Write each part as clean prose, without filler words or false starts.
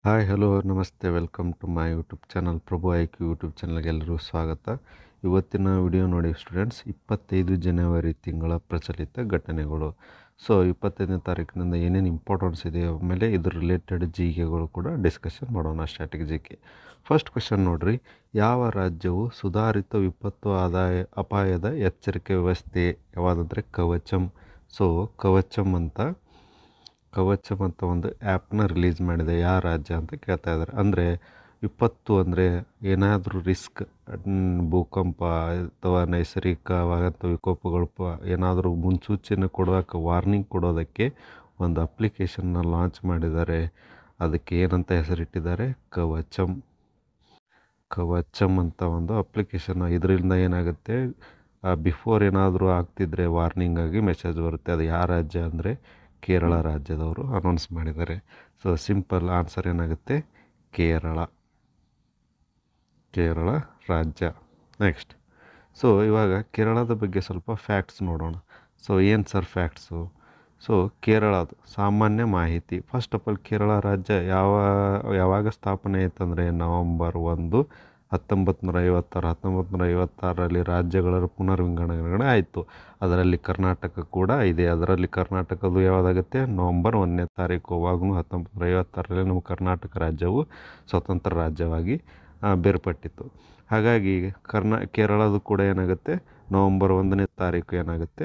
Hi hello ನಮಸ್ತೆ welcome to my YouTube channel Prabhu IQ YouTube ಚಾನಲ್ಗೆ ಎಲ್ಲರಿಗೂ ಸ್ವಾಗತ. ಇವತ್ತಿನ ವಿಡಿಯೋ ನೋಡಿ ಸ್ಟೂಡೆಂಟ್ಸ್, 25 ಜನವರಿ ತಿಂಗಳ ಪ್ರಚಲಿತ ಘಟನೆಗಳು. ಸೊ 25ನೇ ತಾರೀಕಿನಿಂದ ಏನೇನು ಇಂಪಾರ್ಟೆನ್ಸ್ ಇದೆ ಆಮೇಲೆ ಇದ್ರ ರಿಲೇಟೆಡ್ ಜಿಕೆಗಳು ಕೂಡ ಡಿಸ್ಕಷನ್ ಮಾಡೋಣ. ಸ್ಟಾಟಿಕ್ ಜಿಕೆ ಫಸ್ಟ್ ಕ್ವೆಶನ್ ನೋಡ್ರಿ, ಯಾವ ರಾಜ್ಯವು ಸುಧಾರಿತ ವಿಪತ್ತು ಅಪಾಯದ ಎಚ್ಚರಿಕೆ ವ್ಯವಸ್ಥೆ ಯಾವುದಂದರೆ ಕವಚಂ. ಸೊ ಕವಚಂ ಅಂತ ಒಂದು ಆ್ಯಪ್ನ ರಿಲೀಸ್ ಮಾಡಿದೆ. ಯಾವ ರಾಜ್ಯ ಅಂತ ಕೇಳ್ತಾ ಇದ್ದಾರೆ. ಅಂದರೆ ವಿಪತ್ತು ಅಂದರೆ ಏನಾದರೂ ರಿಸ್ಕ್, ಭೂಕಂಪ ಅಥವಾ ನೈಸರ್ಗಿಕವಾದಂಥ ವಿಕೋಪಗಳು ಏನಾದರೂ ಮುನ್ಸೂಚನೆ ಕೊಡೋದಕ್ಕೆ, ವಾರ್ನಿಂಗ್ ಕೊಡೋದಕ್ಕೆ ಒಂದು ಅಪ್ಲಿಕೇಶನ್ನ ಲಾಂಚ್ ಮಾಡಿದ್ದಾರೆ. ಅದಕ್ಕೆ ಏನಂತ ಹೆಸರಿಟ್ಟಿದ್ದಾರೆ? ಕವಚಂ ಅಂತ ಒಂದು ಅಪ್ಲಿಕೇಶನ್. ಇದರಿಂದ ಏನಾಗುತ್ತೆ, ಬಿಫೋರ್ ಏನಾದರೂ ಆಗ್ತಿದ್ರೆ ವಾರ್ನಿಂಗ್ ಆಗಿ ಮೆಸೇಜ್ ಬರುತ್ತೆ. ಅದು ಯಾವ ರಾಜ್ಯ ಅಂದರೆ ಕೇರಳ ರಾಜ್ಯದವರು ಅನೌನ್ಸ್ ಮಾಡಿದ್ದಾರೆ. ಸೊ ಸಿಂಪಲ್ ಆನ್ಸರ್ ಏನಾಗುತ್ತೆ? ಕೇರಳ ರಾಜ್ಯ. ನೆಕ್ಸ್ಟ್, ಸೊ ಇವಾಗ ಕೇರಳದ ಬಗ್ಗೆ ಸ್ವಲ್ಪ ಫ್ಯಾಕ್ಟ್ಸ್ ನೋಡೋಣ. ಸೊ ಏನು ಸರ್ ಫ್ಯಾಕ್ಟ್ಸು? ಸೊ ಕೇರಳದ ಸಾಮಾನ್ಯ ಮಾಹಿತಿ. ಫಸ್ಟ್ ಆಫ್ ಆಲ್, ಕೇರಳ ರಾಜ್ಯ ಯಾವಾಗ ಸ್ಥಾಪನೆ ಆಯ್ತಂದರೆ ನವಂಬರ್ 1, 1956 ರಾಜ್ಯಗಳ ಪುನರ್ವಿಂಗಡಣೆ ಆಯಿತು. ಅದರಲ್ಲಿ ಕರ್ನಾಟಕ ಕೂಡ ಇದೆ. ಅದರಲ್ಲಿ ಕರ್ನಾಟಕದ್ದು ಯಾವಾಗುತ್ತೆ? ನವಂಬರ್ 1ನೇ ತಾರೀಕು. ಅವಾಗೂ 1956 ನಮ್ಮ ಕರ್ನಾಟಕ ರಾಜ್ಯವು ಸ್ವತಂತ್ರ ರಾಜ್ಯವಾಗಿ ಬೇರ್ಪಟ್ಟಿತ್ತು. ಹಾಗಾಗಿ ಕೇರಳದು ಕೂಡ ಏನಾಗುತ್ತೆ, ನವಂಬರ್ 1ನೇ ತಾರೀಕು ಏನಾಗುತ್ತೆ,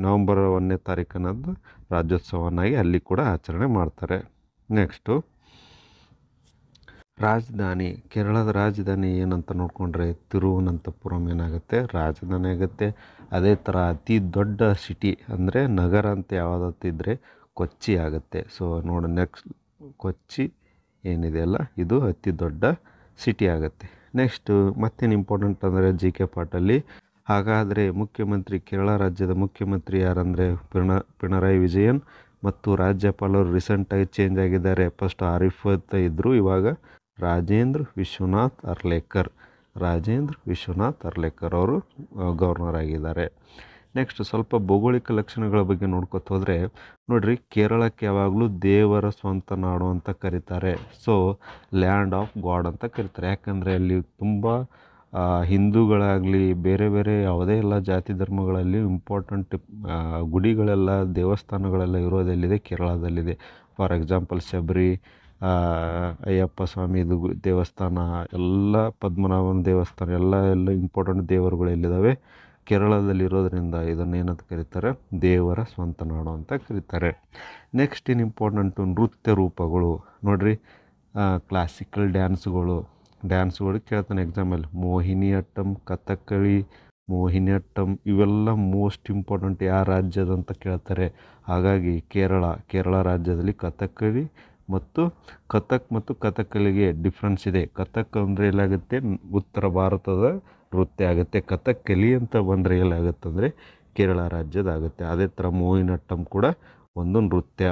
ನವಂಬರ್ 1ನೇ ತಾರೀಕನ್ನದು ರಾಜ್ಯೋತ್ಸವನಾಗಿ ಅಲ್ಲಿ ಕೂಡ ಆಚರಣೆ ಮಾಡ್ತಾರೆ. ನೆಕ್ಸ್ಟು, ರಾಜಧಾನಿ. ಕೇರಳದ ರಾಜಧಾನಿ ಏನಂತ ನೋಡಿಕೊಂಡ್ರೆ ತಿರುವನಂತಪುರಂ ಏನಾಗುತ್ತೆ, ರಾಜಧಾನಿ ಆಗುತ್ತೆ. ಅದೇ ಥರ ಅತಿ ದೊಡ್ಡ ಸಿಟಿ ಅಂದರೆ ನಗರ ಅಂತ ಯಾವುದಾತಿದ್ರೆ ಕೊಚ್ಚಿ ಆಗುತ್ತೆ. ಸೊ ನೋಡಿ, ನೆಕ್ಸ್ಟ್ ಕೊಚ್ಚಿ ಏನಿದೆಯಲ್ಲ, ಇದು ಅತಿ ದೊಡ್ಡ ಸಿಟಿ ಆಗುತ್ತೆ. ನೆಕ್ಸ್ಟು ಮತ್ತೇನು ಇಂಪಾರ್ಟೆಂಟ್ ಅಂದರೆ ಜಿ ಕೆ ಪಾರ್ಟಲ್ಲಿ, ಹಾಗಾದರೆ ಕೇರಳ ರಾಜ್ಯದ ಮುಖ್ಯಮಂತ್ರಿ ಯಾರಂದರೆ ಪಿಣರಾಯಿ ವಿಜಯನ್ ಮತ್ತು ರಾಜ್ಯಪಾಲರು ರೀಸೆಂಟಾಗಿ ಚೇಂಜ್ ಆಗಿದ್ದಾರೆ. ಫಸ್ಟ್ ಆರಿಫ್ ಅಂತ ಇದ್ದರು, ಇವಾಗ ರಾಜೇಂದ್ರ ವಿಶ್ವನಾಥ್ ಅರ್ಲೇಕರ್ ಅವರು ಗವರ್ನರ್ ಆಗಿದ್ದಾರೆ. ನೆಕ್ಸ್ಟ್ ಸ್ವಲ್ಪ ಭೌಗೋಳಿಕ ಲಕ್ಷಣಗಳ ಬಗ್ಗೆ ನೋಡ್ಕೊತ ಹೋದರೆ ನೋಡ್ರಿ, ಕೇರಳಕ್ಕೆ ಯಾವಾಗಲೂ ದೇವರ ಸ್ವಂತ ನಾಡು ಅಂತ ಕರೀತಾರೆ. ಸೊ ಲ್ಯಾಂಡ್ ಆಫ್ ಗಾಡ್ ಅಂತ ಕರೀತಾರೆ. ಯಾಕಂದರೆ ಅಲ್ಲಿ ತುಂಬ ಹಿಂದೂಗಳಾಗಲಿ ಬೇರೆ ಬೇರೆ ಯಾವುದೇ ಎಲ್ಲ ಜಾತಿ ಧರ್ಮಗಳಲ್ಲಿ ಇಂಪಾರ್ಟೆಂಟ್ ಗುಡಿಗಳೆಲ್ಲ, ದೇವಸ್ಥಾನಗಳೆಲ್ಲ ಇರೋದೆಲ್ಲಿದೆ? ಕೇರಳದಲ್ಲಿದೆ. ಫಾರ್ ಎಕ್ಸಾಂಪಲ್ ಶಬರಿ, ಅಯ್ಯಪ್ಪ ಸ್ವಾಮಿದು ದೇವಸ್ಥಾನ, ಎಲ್ಲ ಪದ್ಮನಾಭನ ದೇವಸ್ಥಾನ, ಎಲ್ಲ ಇಂಪಾರ್ಟೆಂಟ್ ದೇವರುಗಳು ಎಲ್ಲಿದ್ದಾವೆ? ಕೇರಳದಲ್ಲಿರೋದ್ರಿಂದ ಇದನ್ನೇನಂತ ಕರೀತಾರೆ? ದೇವರ ಸ್ವಂತ ನಾಡು ಅಂತ ಕರೀತಾರೆ. ನೆಕ್ಸ್ಟ್ ಇನ್ ಇಂಪಾರ್ಟೆಂಟು ನೃತ್ಯ ರೂಪಗಳು ನೋಡ್ರಿ. ಕ್ಲಾಸಿಕಲ್ ಡ್ಯಾನ್ಸ್ಗಳು ಕೇಳ್ತಾನೆ ಎಕ್ಸಾಂಪಲ್, ಮೋಹಿನಿಯಟ್ಟಂ, ಕಥಕ್ಕಳಿ, ಇವೆಲ್ಲ ಮೋಸ್ಟ್ ಇಂಪಾರ್ಟೆಂಟ್ ಯಾವ ರಾಜ್ಯದಂತ ಕೇಳ್ತಾರೆ. ಹಾಗಾಗಿ ಕೇರಳ ರಾಜ್ಯದಲ್ಲಿ ಕಥಕ್ಕಳಿ ಮತ್ತು ಕಥಕ್ಕಳಿಗೆ ಡಿಫ್ರೆನ್ಸ್ ಇದೆ. ಕಥಕ್ ಅಂದರೆ ಎಲ್ಲಾಗುತ್ತೆ? ಉತ್ತರ ಭಾರತದ ನೃತ್ಯ ಆಗುತ್ತೆ. ಕಥಕ್ಕಳಿ ಅಂತ ಬಂದರೆ ಎಲ್ಲಾಗುತ್ತೆ ಅಂದರೆ ಕೇರಳ ರಾಜ್ಯದಾಗುತ್ತೆ. ಅದೇ ಥರ ಮೋಹಿನಿಯಟ್ಟಂ ಕೂಡ ಒಂದು ನೃತ್ಯ.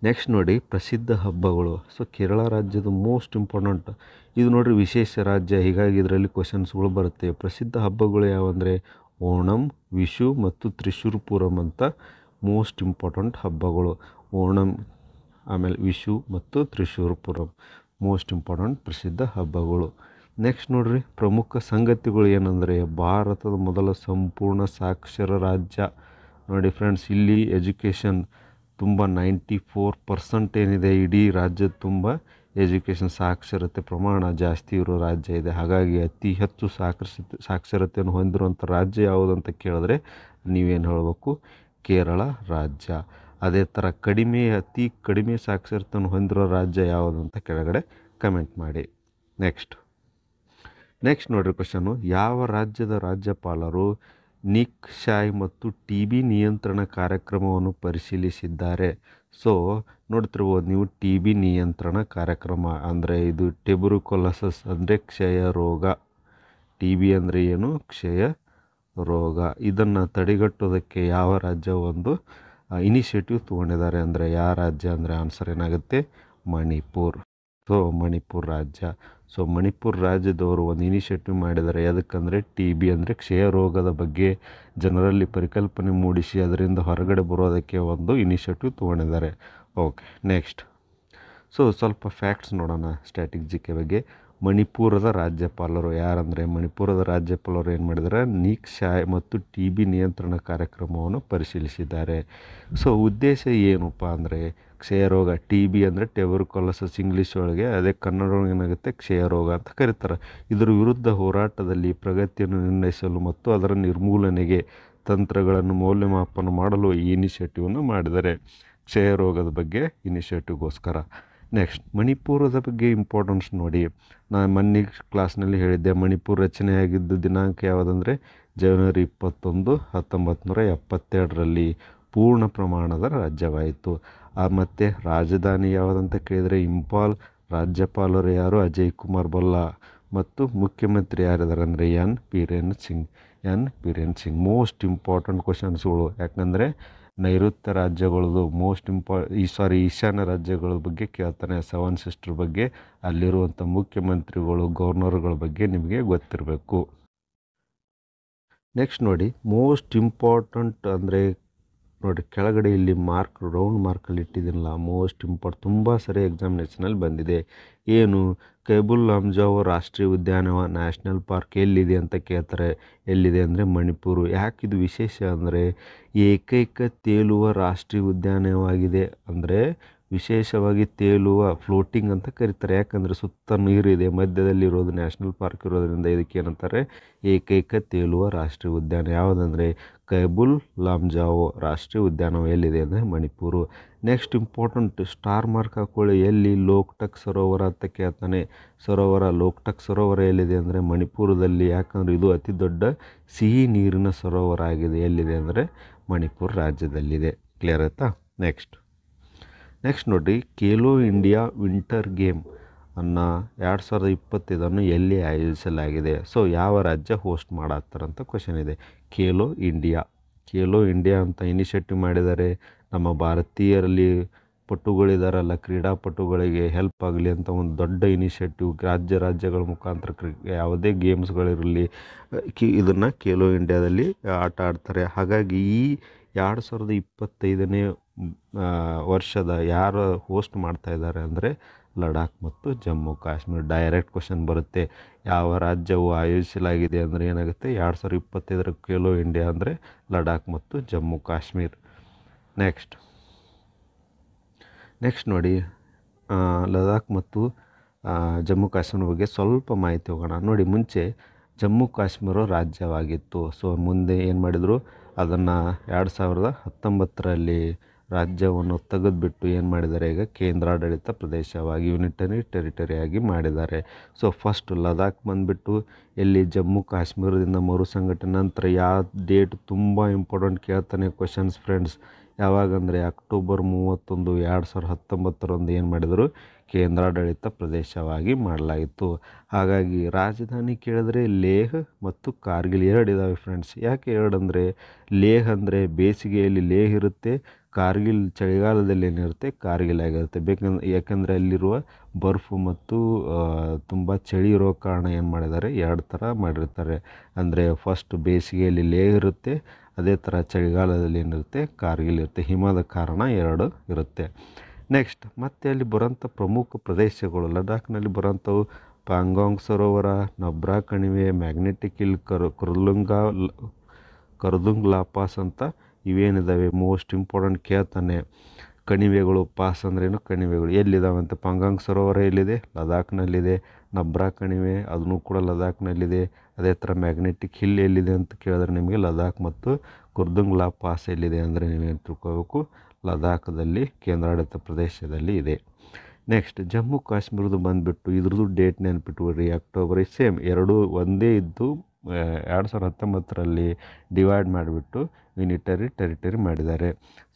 ನೆಕ್ಸ್ಟ್ ನೋಡಿ, ಪ್ರಸಿದ್ಧ ಹಬ್ಬಗಳು. ಸೊ ಕೇರಳ ರಾಜ್ಯದ ಮೋಸ್ಟ್ ಇಂಪಾರ್ಟೆಂಟ್ ಇದು ನೋಡ್ರಿ, ವಿಶೇಷ ರಾಜ್ಯ, ಹೀಗಾಗಿ ಇದರಲ್ಲಿ ಕ್ವಶನ್ಸ್ಗಳು ಬರುತ್ತೆ. ಪ್ರಸಿದ್ಧ ಹಬ್ಬಗಳು ಯಾವಂದರೆ ಓಣಂ, ವಿಶು ಮತ್ತು ತ್ರಿಶೂರ್ ಪೂರಂ ಅಂತ ಮೋಸ್ಟ್ ಇಂಪಾರ್ಟೆಂಟ್ ಹಬ್ಬಗಳು. ಓಣಂ, ಆಮೇಲೆ ವಿಶು ಮತ್ತು ತ್ರಿಶೂರ್ ಪೂರಂ ಮೋಸ್ಟ್ ಇಂಪಾರ್ಟೆಂಟ್ ಪ್ರಸಿದ್ಧ ಹಬ್ಬಗಳು. ನೆಕ್ಸ್ಟ್ ನೋಡ್ರಿ, ಪ್ರಮುಖ ಸಂಗತಿಗಳು ಏನಂದರೆ ಭಾರತದ ಮೊದಲ ಸಂಪೂರ್ಣ ಸಾಕ್ಷರ ರಾಜ್ಯ. ನೋಡಿ ಫ್ರೆಂಡ್ಸ್, ಇಲ್ಲಿ ಎಜುಕೇಷನ್ ತುಂಬ 94% ಏನಿದೆ, ಇಡೀ ರಾಜ್ಯದ ತುಂಬ ಎಜುಕೇಷನ್ ಸಾಕ್ಷರತೆ ಪ್ರಮಾಣ ಜಾಸ್ತಿ ಇರೋ ರಾಜ್ಯ ಇದೆ. ಹಾಗಾಗಿ ಅತಿ ಹೆಚ್ಚು ಸಾಕ್ಷರತೆಯನ್ನು ಹೊಂದಿರುವಂಥ ರಾಜ್ಯ ಯಾವುದಂತ ಕೇಳಿದ್ರೆ ನೀವೇನು ಹೇಳಬೇಕು? ಕೇರಳ ರಾಜ್ಯ. ಅದೇ ಥರ ಅತಿ ಕಡಿಮೆ ಸಾಕ್ಷರತೆಯನ್ನು ಹೊಂದಿರೋ ರಾಜ್ಯ ಯಾವುದಂತ ಕೆಳಗಡೆ ಕಮೆಂಟ್ ಮಾಡಿ. ನೆಕ್ಸ್ಟ್ ನೋಡ್ರಿ ಕ್ವಶನು, ಯಾವ ರಾಜ್ಯದ ರಾಜ್ಯಪಾಲರು ನಿಕ್ ಶಾಯ್ ಮತ್ತು TB ನಿಯಂತ್ರಣ ಕಾರ್ಯಕ್ರಮವನ್ನು ಪರಿಶೀಲಿಸಿದ್ದಾರೆ? ಸೊ ನೋಡ್ತಿರ್ಬೋದು ನೀವು, TB ನಿಯಂತ್ರಣ ಕಾರ್ಯಕ್ರಮ ಅಂದರೆ ಇದು ಟ್ಯೂಬರ್ಕುಲೋಸಿಸ್ ಅಂದರೆ ಕ್ಷಯ ರೋಗ. TB ಅಂದರೆ ಏನು? ಕ್ಷಯ ರೋಗ. ಇದನ್ನು ತಡೆಗಟ್ಟೋದಕ್ಕೆ ಯಾವ ರಾಜ್ಯ ಒಂದು ಇನಿಷಿಯೇಟಿವ್ ತೊಗೊಂಡಿದ್ದಾರೆ ಅಂದರೆ ಯಾವ ರಾಜ್ಯ ಅಂದರೆ ಆನ್ಸರ್ ಏನಾಗುತ್ತೆ? ಮಣಿಪುರ್. ಸೊ ಮಣಿಪುರ್ ರಾಜ್ಯ. ಸೊ ಮಣಿಪುರ ರಾಜ್ಯದವರು ಒಂದು ಇನಿಷಿಯೇಟಿವ್ ಮಾಡಿದ್ದಾರೆ. ಯಾವುದಕ್ಕಂದರೆ TB ಅಂದರೆ ಕ್ಷಯ ರೋಗದ ಬಗ್ಗೆ ಜನರಲ್ಲಿ ಪರಿಕಲ್ಪನೆ ಮೂಡಿಸಿ ಅದರಿಂದ ಹೊರಗಡೆ ಬರೋದಕ್ಕೆ ಒಂದು ಇನಿಷಿಯೇಟಿವ್ ತೊಗೊಂಡಿದ್ದಾರೆ. Okay, next. ಸೊ ಸ್ವಲ್ಪ ಫ್ಯಾಕ್ಟ್ಸ್ ನೋಡೋಣ ಸ್ಟ್ಯಾಟಿಕ್ ಜಿಕೆ ಬಗ್ಗೆ. ಮಣಿಪುರದ ರಾಜ್ಯಪಾಲರು ಯಾರಂದರೆ, ಮಣಿಪುರದ ರಾಜ್ಯಪಾಲರು ಏನು ಮಾಡಿದ್ದಾರೆ, ನೀಕ್ ಶಾಯ್ ಮತ್ತು TB ನಿಯಂತ್ರಣ ಕಾರ್ಯಕ್ರಮವನ್ನು ಪರಿಶೀಲಿಸಿದ್ದಾರೆ. ಸೊ ಉದ್ದೇಶ ಏನಪ್ಪ ಅಂದರೆ, ಕ್ಷಯರೋಗ TB ಅಂದರೆ ಟ್ಯೂಬರ್ಕ್ಯುಲೋಸಿಸ್ ಇಂಗ್ಲೀಷ್ ಒಳಗೆ, ಅದೇ ಕನ್ನಡ ಒಳಗೆ ಏನಾಗುತ್ತೆ ಕ್ಷಯರೋಗ ಅಂತ ಕರೀತಾರೆ. ಇದರ ವಿರುದ್ಧ ಹೋರಾಟದಲ್ಲಿ ಪ್ರಗತಿಯನ್ನು ನಿರ್ಣಯಿಸಲು ಮತ್ತು ಅದರ ನಿರ್ಮೂಲನೆಗೆ ತಂತ್ರಗಳನ್ನು ಮೌಲ್ಯಮಾಪನ ಮಾಡಲು ಈ ಇನಿಷಿಯೇಟಿವನ್ನು ಮಾಡಿದ್ದಾರೆ. ಕ್ಷಯರೋಗದ ಬಗ್ಗೆ ಇನಿಷಿಯೇಟಿವ್ಗೋಸ್ಕರ. ನೆಕ್ಸ್ಟ್, ಮಣಿಪುರದ ಬಗ್ಗೆ ಇಂಪಾರ್ಟೆನ್ಸ್ ನೋಡಿ. ನಾನು ಮೊನ್ನೆ ಕ್ಲಾಸ್ನಲ್ಲಿ ಹೇಳಿದ್ದೆ, ಮಣಿಪುರ ರಚನೆಯಾಗಿದ್ದ ದಿನಾಂಕ ಯಾವುದಂದರೆ ಜನವರಿ 21, 1972ರಲ್ಲಿ ಪೂರ್ಣ ಪ್ರಮಾಣದ ರಾಜ್ಯವಾಯಿತು. ಮತ್ತು ರಾಜಧಾನಿ ಯಾವುದಂತ ಕೇಳಿದರೆ ಇಂಪಾಲ್. ರಾಜ್ಯಪಾಲರು ಯಾರು, ಅಜಯ್ ಕುಮಾರ್ ಭಲ್ಲಾ. ಮತ್ತು ಮುಖ್ಯಮಂತ್ರಿ ಯಾರಿದ್ದಾರೆ ಅಂದರೆ N Biren Singh. Most important ಕ್ವಶನ್ಸ್ಗಳು, ಯಾಕಂದರೆ ನೈಋತ್ಯ ರಾಜ್ಯಗಳದು ಈಶಾನ್ಯ ರಾಜ್ಯಗಳ ಬಗ್ಗೆ ಕೇಳ್ತಾನೆ. 7 ಸಿಸ್ಟರ್ ಬಗ್ಗೆ, ಅಲ್ಲಿರುವಂಥ ಮುಖ್ಯಮಂತ್ರಿಗಳು, ಗವರ್ನರ್ಗಳ ಬಗ್ಗೆ ನಿಮಗೆ ಗೊತ್ತಿರಬೇಕು. ನೆಕ್ಸ್ಟ್ ನೋಡಿ, ಮೋಸ್ಟ್ ಇಂಪಾರ್ಟೆಂಟ್ ಅಂದರೆ ನೋಡಿ ಕೆಳಗಡೆ ಇಲ್ಲಿ ರೌಂಡ್ ಮಾರ್ಕಲ್ಲಿ ಇಟ್ಟಿದ್ದೀನಲ್ಲ, ಮೋಸ್ಟ್ ತುಂಬ ಸರಿ ಎಕ್ಸಾಮಿನೇಷನಲ್ಲಿ ಬಂದಿದೆ. ಏನು, ಕೈಬುಲ್ ಲಾಮ್ಜಾವ್ ರಾಷ್ಟ್ರೀಯ ಉದ್ಯಾನವನ ನ್ಯಾಷನಲ್ ಪಾರ್ಕ್ ಎಲ್ಲಿದೆ ಅಂತ ಕೇಳ್ತಾರೆ. ಎಲ್ಲಿದೆ ಅಂದರೆ ಮಣಿಪುರ. ಯಾಕಿದು ವಿಶೇಷ ಅಂದರೆ ಏಕೈಕ ತೇಲುವ ರಾಷ್ಟ್ರೀಯ ಉದ್ಯಾನವಾಗಿದೆ. ಅಂದರೆ ವಿಶೇಷವಾಗಿ ತೇಲುವ, ಫ್ಲೋಟಿಂಗ್ ಅಂತ ಕರೀತಾರೆ. ಯಾಕಂದರೆ ಸುತ್ತ ನೀರಿದೆ, ಮಧ್ಯದಲ್ಲಿರೋದು ನ್ಯಾಷನಲ್ ಪಾರ್ಕ್ ಇರೋದ್ರಿಂದ ಇದಕ್ಕೆ ಏನಂತಾರೆ, ಏಕೈಕ ತೇಲುವ ರಾಷ್ಟ್ರೀಯ ಉದ್ಯಾನ. ಯಾವುದಂದರೆ ಕೈಬುಲ್ ಲಾಮ್ಜಾವ್ ರಾಷ್ಟ್ರೀಯ ಉದ್ಯಾನವನ ಎಲ್ಲಿದೆ ಅಂದರೆ Manipur. Next important star mark ಹಾಕ್ಕೊಳ್ಳಿ. ಎಲ್ಲಿ, ಲೋಕ್ಟಕ್ ಸರೋವರ ಅಂತ ಕೇಳ್ತಾನೆ. ಲೋಕ್ಟಕ್ ಸರೋವರ ಎಲ್ಲಿದೆ ಅಂದರೆ ಮಣಿಪುರದಲ್ಲಿ. ಯಾಕಂದರೆ ಇದು ಅತಿ ದೊಡ್ಡ ಸಿಹಿ ನೀರಿನ ಸರೋವರ ಆಗಿದೆ. ಎಲ್ಲಿದೆ ಅಂದರೆ ಮಣಿಪುರ ರಾಜ್ಯದಲ್ಲಿದೆ. ಕ್ಲಿಯರ್ ಆಯಿತಾ? ನೆಕ್ಸ್ಟ್ ನೋಡಿರಿ, ಖೇಲೋ ಇಂಡಿಯಾ ವಿಂಟರ್ ಗೇಮ್ ಅನ್ನು 2025 ಎಲ್ಲಿ ಆಯೋಜಿಸಲಾಗಿದೆ. ಸೊ ಯಾವ ರಾಜ್ಯ ಹೋಸ್ಟ್ ಮಾಡತ್ತಾರಂತ ಕ್ವಶನ್ ಇದೆ. ಖೇಲೋ ಇಂಡಿಯಾ ಅಂತ ಇನಿಷಿಯೇಟಿವ್ ಮಾಡಿದ್ದಾರೆ. ನಮ್ಮ ಭಾರತೀಯರಲ್ಲಿ ಪಟುಗಳಿದಾರಲ್ಲ, ಕ್ರೀಡಾಪಟುಗಳಿಗೆ ಹೆಲ್ಪ್ ಆಗಲಿ ಅಂತ ಒಂದು ದೊಡ್ಡ ಇನಿಷಿಯೇಟಿವ್. ರಾಜ್ಯಗಳ ಮುಖಾಂತರ ಯಾವುದೇ ಗೇಮ್ಸ್ಗಳಿರಲಿ ಇದನ್ನು ಖೇಲೋ ಇಂಡಿಯಾದಲ್ಲಿ ಆಟ ಆಡ್ತಾರೆ. ಹಾಗಾಗಿ ಈ 2025ನೇ ವರ್ಷದ ಯಾರು ಹೋಸ್ಟ್ ಮಾಡ್ತಾ ಇದ್ದಾರೆ ಅಂದರೆ ಲಡಾಖ್ ಮತ್ತು ಜಮ್ಮು ಕಾಶ್ಮೀರ. ಡೈರೆಕ್ಟ್ ಕ್ವಶನ್ ಬರುತ್ತೆ, ಯಾವ ರಾಜ್ಯವು ಆಯೋಜಿಸಲಾಗಿದೆ ಅಂದರೆ ಏನಾಗುತ್ತೆ, 2025ರ ಖೇಲೋ ಇಂಡಿಯಾ ಅಂದರೆ ಲಡಾಖ್ ಮತ್ತು ಜಮ್ಮು ಕಾಶ್ಮೀರ. ನೆಕ್ಸ್ಟ್ ನೋಡಿ, ಲಡಾಖ್ ಮತ್ತು ಜಮ್ಮು ಕಾಶ್ಮೀರ ಬಗ್ಗೆ ಸ್ವಲ್ಪ ಮಾಹಿತಿ ಹೋಗೋಣ. ನೋಡಿ, ಮುಂಚೆ ಜಮ್ಮು ಕಾಶ್ಮೀರ ರಾಜ್ಯವಾಗಿತ್ತು. ಸೊ ಮುಂದೆ ಏನು ಮಾಡಿದರು, ಅದನ್ನು 2019ರಲ್ಲಿ ರಾಜ್ಯವನ್ನು ತೆಗೆದುಬಿಟ್ಟು ಏನು ಮಾಡಿದ್ದಾರೆ, ಈಗ ಕೇಂದ್ರಾಡಳಿತ ಪ್ರದೇಶವಾಗಿ ಯೂನಿಟರಿ ಟೆರಿಟರಿಯಾಗಿ ಮಾಡಿದ್ದಾರೆ. ಸೊ ಫಸ್ಟ್ ಲಡಾಖ್ ಬಂದುಬಿಟ್ಟು ಎಲ್ಲಿ, ಜಮ್ಮು ಕಾಶ್ಮೀರದಿಂದ ಮರುಸಂಘಟನೆ ನಂತರ. ಯಾವ ಡೇಟ್ ತುಂಬ ಇಂಪಾರ್ಟೆಂಟ್ ಕೇಳ್ತಾನೆ ಕ್ವಶನ್ಸ್ ಫ್ರೆಂಡ್ಸ್. ಯಾವಾಗಂದರೆ ಅಕ್ಟೋಬರ್ 31, 2019ರಂದು ಏನು ಮಾಡಿದರು, ಕೇಂದ್ರಾಡಳಿತ ಪ್ರದೇಶವಾಗಿ ಮಾಡಲಾಯಿತು. ಹಾಗಾಗಿ ರಾಜಧಾನಿ ಕೇಳಿದ್ರೆ ಲೇಹ್ ಮತ್ತು ಕಾರ್ಗಿಲ್ 2 ಇದ್ದಾವೆ ಫ್ರೆಂಡ್ಸ್. ಯಾಕೆ 2 ಅಂದರೆ, ಲೇಹ್ ಅಂದರೆ ಬೇಸಿಗೆಯಲ್ಲಿ ಲೇಹ್ ಇರುತ್ತೆ, ಕಾರ್ಗಿಲ್ ಚಳಿಗಾಲದಲ್ಲಿ ಏನಿರುತ್ತೆ ಕಾರ್ಗಿಲ್ ಆಗಿರುತ್ತೆ. ಯಾಕಂದರೆ ಅಲ್ಲಿರುವ ಬರ್ಫು ಮತ್ತು ತುಂಬ ಚಳಿ ಇರೋ ಕಾರಣ ಏನು ಮಾಡಿದ್ದಾರೆ, 2 ಥರ ಮಾಡಿರ್ತಾರೆ. ಅಂದರೆ ಫಸ್ಟ್ ಬೇಸಿಗೆಯಲ್ಲಿ ಲೇಹ್ ಇರುತ್ತೆ, ಅದೇ ಥರ ಚಳಿಗಾಲದಲ್ಲಿ ಏನಿರುತ್ತೆ ಕಾರ್ಗಿಲ್ ಇರುತ್ತೆ. ಹಿಮದ ಕಾರಣ 2 ಇರುತ್ತೆ. ನೆಕ್ಸ್ಟ್, ಮತ್ತೆ ಅಲ್ಲಿ ಬರೋಂಥ ಪ್ರಮುಖ ಪ್ರದೇಶಗಳು ಲಡಾಖ್ನಲ್ಲಿ ಬರೋಂಥವು ಪಾಂಗಾಂಗ್ ಸರೋವರ, ನಬ್ರಾ ಕಣಿವೆ, ಮ್ಯಾಗ್ನೆಟಿಕ್ ಹಿಲ್, ಕರ್ದುಂಗ್ ಲಾ ಪಾಸ್ ಅಂತ ಇವೇನಿದ್ದಾವೆ ಮೋಸ್ಟ್ ಇಂಪಾರ್ಟೆಂಟ್ ಕೇಳ್ತಾನೆ. ಕಣಿವೆಗಳು, ಪಾಸ್ ಅಂದ್ರೇನು ಕಣಿವೆಗಳು ಎಲ್ಲಿದ್ದಾವೆ ಅಂತ. ಪಾಂಗಾಂಗ್ ಸರೋವರ ಎಲ್ಲಿದೆ, ಲಡಾಖ್ನಲ್ಲಿದೆ. ನಬ್ರಾ ಕಣಿವೆ ಅದನ್ನು ಕೂಡ ಲಡಾಖ್ನಲ್ಲಿದೆ. ಅದೇ ಥರ ಮ್ಯಾಗ್ನೆಟಿಕ್ ಹಿಲ್ ಎಲ್ಲಿದೆ ಅಂತ ಕೇಳಿದ್ರೆ ನಿಮಗೆ ಲಡಾಖ್ ಮತ್ತು ಕರ್ದುಂಗ್ ಲಾ ಪಾಸ್ ಎಲ್ಲಿದೆ ಅಂದರೆ ನೀವೇನು ತಿಳ್ಕೋಬೇಕು, ಲಡಾಖದಲ್ಲಿ ಕೇಂದ್ರಾಡಳಿತ ಪ್ರದೇಶದಲ್ಲಿ ಇದೆ. ನೆಕ್ಸ್ಟ್, ಜಮ್ಮು ಕಾಶ್ಮೀರದ್ದು ಬಂದುಬಿಟ್ಟು ಇದ್ರದ್ದು ಡೇಟ್ ನೆನ್ಪಿಟ್ಬಿಡ್ರಿ, ಅಕ್ಟೋಬರ್. ಸೇಮ್ 2 ಒಂದೇ ಇದ್ದು 2019ರಲ್ಲಿ ಡಿವೈಡ್ ಮಾಡಿಬಿಟ್ಟು ಯೂನಿಟರಿ ಟೆರಿಟರಿ ಮಾಡಿದ್ದಾರೆ.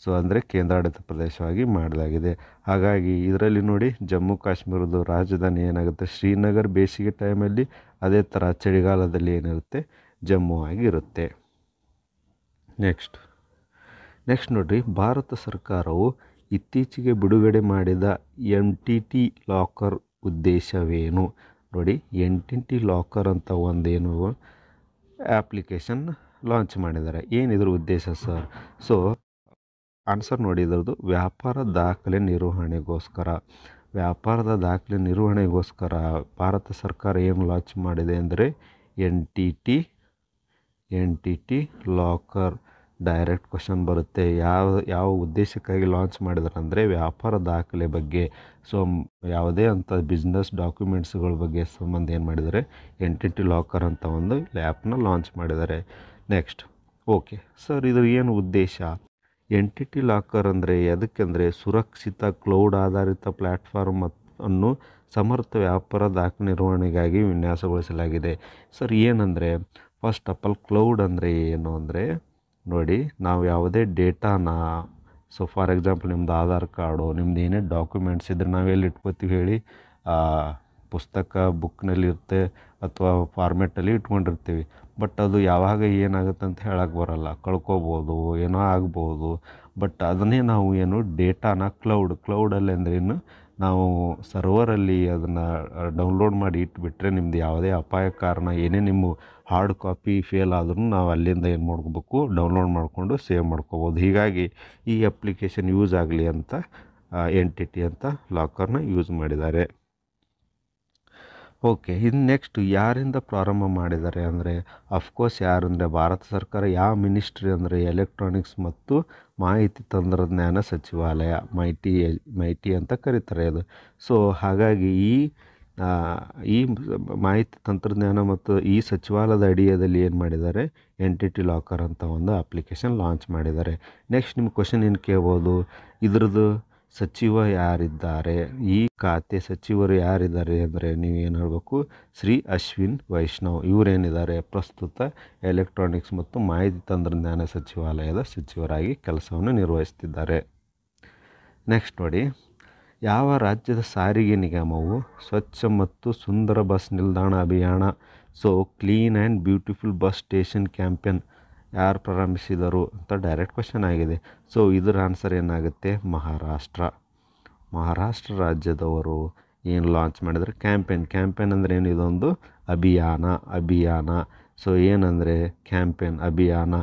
ಸೊ ಅಂದರೆ ಕೇಂದ್ರಾಡಳಿತ ಪ್ರದೇಶವಾಗಿ ಮಾಡಲಾಗಿದೆ. ಹಾಗಾಗಿ ಇದರಲ್ಲಿ ನೋಡಿ, ಜಮ್ಮು ಕಾಶ್ಮೀರದ ರಾಜಧಾನಿ ಏನಾಗುತ್ತೆ ಶ್ರೀನಗರ್ ಬೇಸಿಗೆ ಟೈಮಲ್ಲಿ, ಅದೇ ಥರ ಚಳಿಗಾಲದಲ್ಲಿ ಏನಿರುತ್ತೆ ಜಮ್ಮು ಆಗಿರುತ್ತೆ. ನೆಕ್ಸ್ಟ್ ನೋಡಿರಿ, ಭಾರತ ಸರ್ಕಾರವು ಇತ್ತೀಚೆಗೆ ಬಿಡುಗಡೆ ಮಾಡಿದ MTT ಲಾಕರ್ ಉದ್ದೇಶವೇನು? ನೋಡಿ ಎಂಟಿಟಿ ಲಾಕರ್ ಅಂತ ಒಂದೇನು ಆ್ಯಪ್ಲಿಕೇಶನ್ ಲಾಂಚ್ ಮಾಡಿದ್ದಾರೆ. ಏನಿದ್ರ ಉದ್ದೇಶ ಸರ್? ಸೊ ಆನ್ಸರ್ ನೋಡಿ ಇದ್ರದ್ದು ವ್ಯಾಪಾರ ದಾಖಲೆ ನಿರ್ವಹಣೆಗೋಸ್ಕರ. ವ್ಯಾಪಾರದ ದಾಖಲೆ ನಿರ್ವಹಣೆಗೋಸ್ಕರ ಭಾರತ ಸರ್ಕಾರ ಏನು ಲಾಂಚ್ ಮಾಡಿದೆ ಅಂದರೆ N T T locker. Direct question ಬರುತ್ತೆ. ಯಾವ ಉದ್ದೇಶಕ್ಕಾಗಿ ಲಾಂಚ್ ಮಾಡಿದಾರೆ ಅಂದರೆ ವ್ಯಾಪಾರ ದಾಖಲೆ ಬಗ್ಗೆ. ಸೊ ಯಾವುದೇ ಅಂಥ ಬಿಸ್ನೆಸ್ ಡಾಕ್ಯುಮೆಂಟ್ಸ್ಗಳ ಬಗ್ಗೆ ಸಂಬಂಧ ಏನು ಮಾಡಿದ್ದಾರೆ, ಎನ್ ಟಿ ಟಿ ಲಾಕರ್ ಅಂತ ಒಂದು ಆ್ಯಪ್ನ ಲಾಂಚ್ ಮಾಡಿದ್ದಾರೆ. ನೆಕ್ಸ್ಟ್, ಓಕೆ ಸರ್, ಇದ್ರ ಏನು ಉದ್ದೇಶ? ಎನ್ ಟಿ ಟಿ ಲಾಕರ್ ಅಂದರೆ ಎದಕ್ಕೆಂದರೆ ಸುರಕ್ಷಿತ ಕ್ಲೌಡ್ ಆಧಾರಿತ ಪ್ಲ್ಯಾಟ್ಫಾರ್ಮ್ ಅನ್ನು ಸಮರ್ಥ ವ್ಯಾಪಾರ ದಾಖಲೆ ನಿರ್ವಹಣೆಗಾಗಿ ವಿನ್ಯಾಸಗೊಳಿಸಲಾಗಿದೆ. ಸರ್ ಏನಂದರೆ, ಫಸ್ಟ್ ಆಫ್ ಆಲ್ ಕ್ಲೌಡ್ ಅಂದರೆ ಏನು ಅಂದರೆ ನೋಡಿ, ನಾವು ಯಾವುದೇ ಡೇಟಾನ, ಸೊ ಫಾರ್ ಎಕ್ಸಾಂಪಲ್ ನಿಮ್ಮದು ಆಧಾರ್ ಕಾರ್ಡು, ನಿಮ್ದು ಏನೇ ಡಾಕ್ಯುಮೆಂಟ್ಸ್ ಇದ್ರೆ ನಾವೆಲ್ಲಿ ಇಟ್ಕೋತೀವಿ ಹೇಳಿ? ಪುಸ್ತಕ ಬುಕ್ನಲ್ಲಿ ಇರುತ್ತೆ ಅಥವಾ ಫಾರ್ಮೆಟಲ್ಲಿ ಇಟ್ಕೊಂಡಿರ್ತೀವಿ. ಬಟ್ ಅದು ಯಾವಾಗ ಏನಾಗುತ್ತೆ ಅಂತ ಹೇಳಕ್ಕೆ ಬರೋಲ್ಲ, ಕಳ್ಕೊಬೋದು, ಏನೋ ಆಗ್ಬೋದು. ಬಟ್ ಅದನ್ನೇ ನಾವು ಏನು ಡೇಟಾನ ಕ್ಲೌಡಲ್ಲಿ ಅಂದ್ರೇನು, ನಾವು ಸರ್ವರಲ್ಲಿ ಅದನ್ನು ಡೌನ್ಲೋಡ್ ಮಾಡಿ ಇಟ್ಬಿಟ್ರೆ ನಿಮ್ಮದು ಯಾವುದೇ ಅಪಾಯ ಕಾರಣ ಏನೇ ನಿಮ್ಮ ಹಾರ್ಡ್ ಕಾಪಿ ಫೇಲ್ ಆದ್ರೂ ನಾವು ಅಲ್ಲಿಂದ ಏನು ಮಾಡ್ಕೋಬೇಕು, ಡೌನ್ಲೋಡ್ ಮಾಡಿಕೊಂಡು ಸೇವ್ ಮಾಡ್ಕೋಬೋದು. ಹೀಗಾಗಿ ಈ ಅಪ್ಲಿಕೇಶನ್ ಯೂಸ್ ಆಗಲಿ ಅಂತ ಎನ್ ಟಿ ಟಿ ಅಂತ ಲಾಕರ್ನ ಯೂಸ್ ಮಾಡಿದ್ದಾರೆ. ಓಕೆ, ಇನ್ನು ನೆಕ್ಸ್ಟ್ ಯಾರಿಂದ ಪ್ರಾರಂಭ ಮಾಡಿದ್ದಾರೆ ಅಂದರೆ ಅಫ್ಕೋರ್ಸ್ ಯಾರಂದರೆ ಭಾರತ ಸರ್ಕಾರ. ಯಾವ ಮಿನಿಸ್ಟ್ರಿ ಅಂದರೆ ಎಲೆಕ್ಟ್ರಾನಿಕ್ಸ್ ಮತ್ತು ಮಾಹಿತಿ ತಂತ್ರಜ್ಞಾನ ಸಚಿವಾಲಯ, ಮೈಟಿ ಅಂತ ಕರೀತಾರೆ ಅದು. ಸೊ ಹಾಗಾಗಿ ಈ ಮಾಹಿತಿ ತಂತ್ರಜ್ಞಾನ ಮತ್ತು ಈ ಸಚಿವಾಲಯದ ಅಡಿಯಲ್ಲಿ ಏನು ಮಾಡಿದ್ದಾರೆ, ಎನ್ ಟಿ ಟಿ ಲಾಕರ್ ಅಂತ ಒಂದು ಅಪ್ಲಿಕೇಶನ್ ಲಾಂಚ್ ಮಾಡಿದ್ದಾರೆ. ನೆಕ್ಸ್ಟ್ ನಿಮ್ಮ ಕ್ವಶನ್ ಏನು ಕೇಳ್ಬೋದು, ಇದ್ರದ್ದು ಸಚಿವ ಯಾರಿದ್ದಾರೆ, ಈ ಖಾತೆ ಸಚಿವರು ಯಾರಿದ್ದಾರೆ ಅಂದರೆ ನೀವು ಏನು ಹೇಳಬೇಕು, ಶ್ರೀ ಅಶ್ವಿನ್ ವೈಷ್ಣವ್. ಇವರೇನಿದ್ದಾರೆ ಪ್ರಸ್ತುತ ಎಲೆಕ್ಟ್ರಾನಿಕ್ಸ್ ಮತ್ತು ಮಾಹಿತಿ ತಂತ್ರಜ್ಞಾನ ಸಚಿವಾಲಯದ ಸಚಿವರಾಗಿ ಕೆಲಸವನ್ನು ನಿರ್ವಹಿಸ್ತಿದ್ದಾರೆ. ನೆಕ್ಸ್ಟ್ ನೋಡಿ, ಯಾವ ರಾಜ್ಯದ ಸಾರಿಗೆ ನಿಗಮವು ಸ್ವಚ್ಛ ಮತ್ತು ಸುಂದರ ಬಸ್ ನಿಲ್ದಾಣ ಅಭಿಯಾನ, so clean and beautiful bus station campaign ಯಾರು ಪ್ರಾರಂಭಿಸಿದರು ಅಂತ ಡೈರೆಕ್ಟ್ ಕ್ವಶನ್ ಆಗಿದೆ. ಸೊ ಇದರ ಆನ್ಸರ್ ಏನಾಗುತ್ತೆ, ಮಹಾರಾಷ್ಟ್ರ ರಾಜ್ಯದವರು ಏನು ಲಾಂಚ್ ಮಾಡಿದರೆ ಕ್ಯಾಂಪೇನ್ ಅಂದರೆ ಏನು, ಇದೊಂದು ಅಭಿಯಾನ. ಸೊ ಏನಂದರೆ ಕ್ಯಾಂಪೇನ್, ಅಭಿಯಾನ.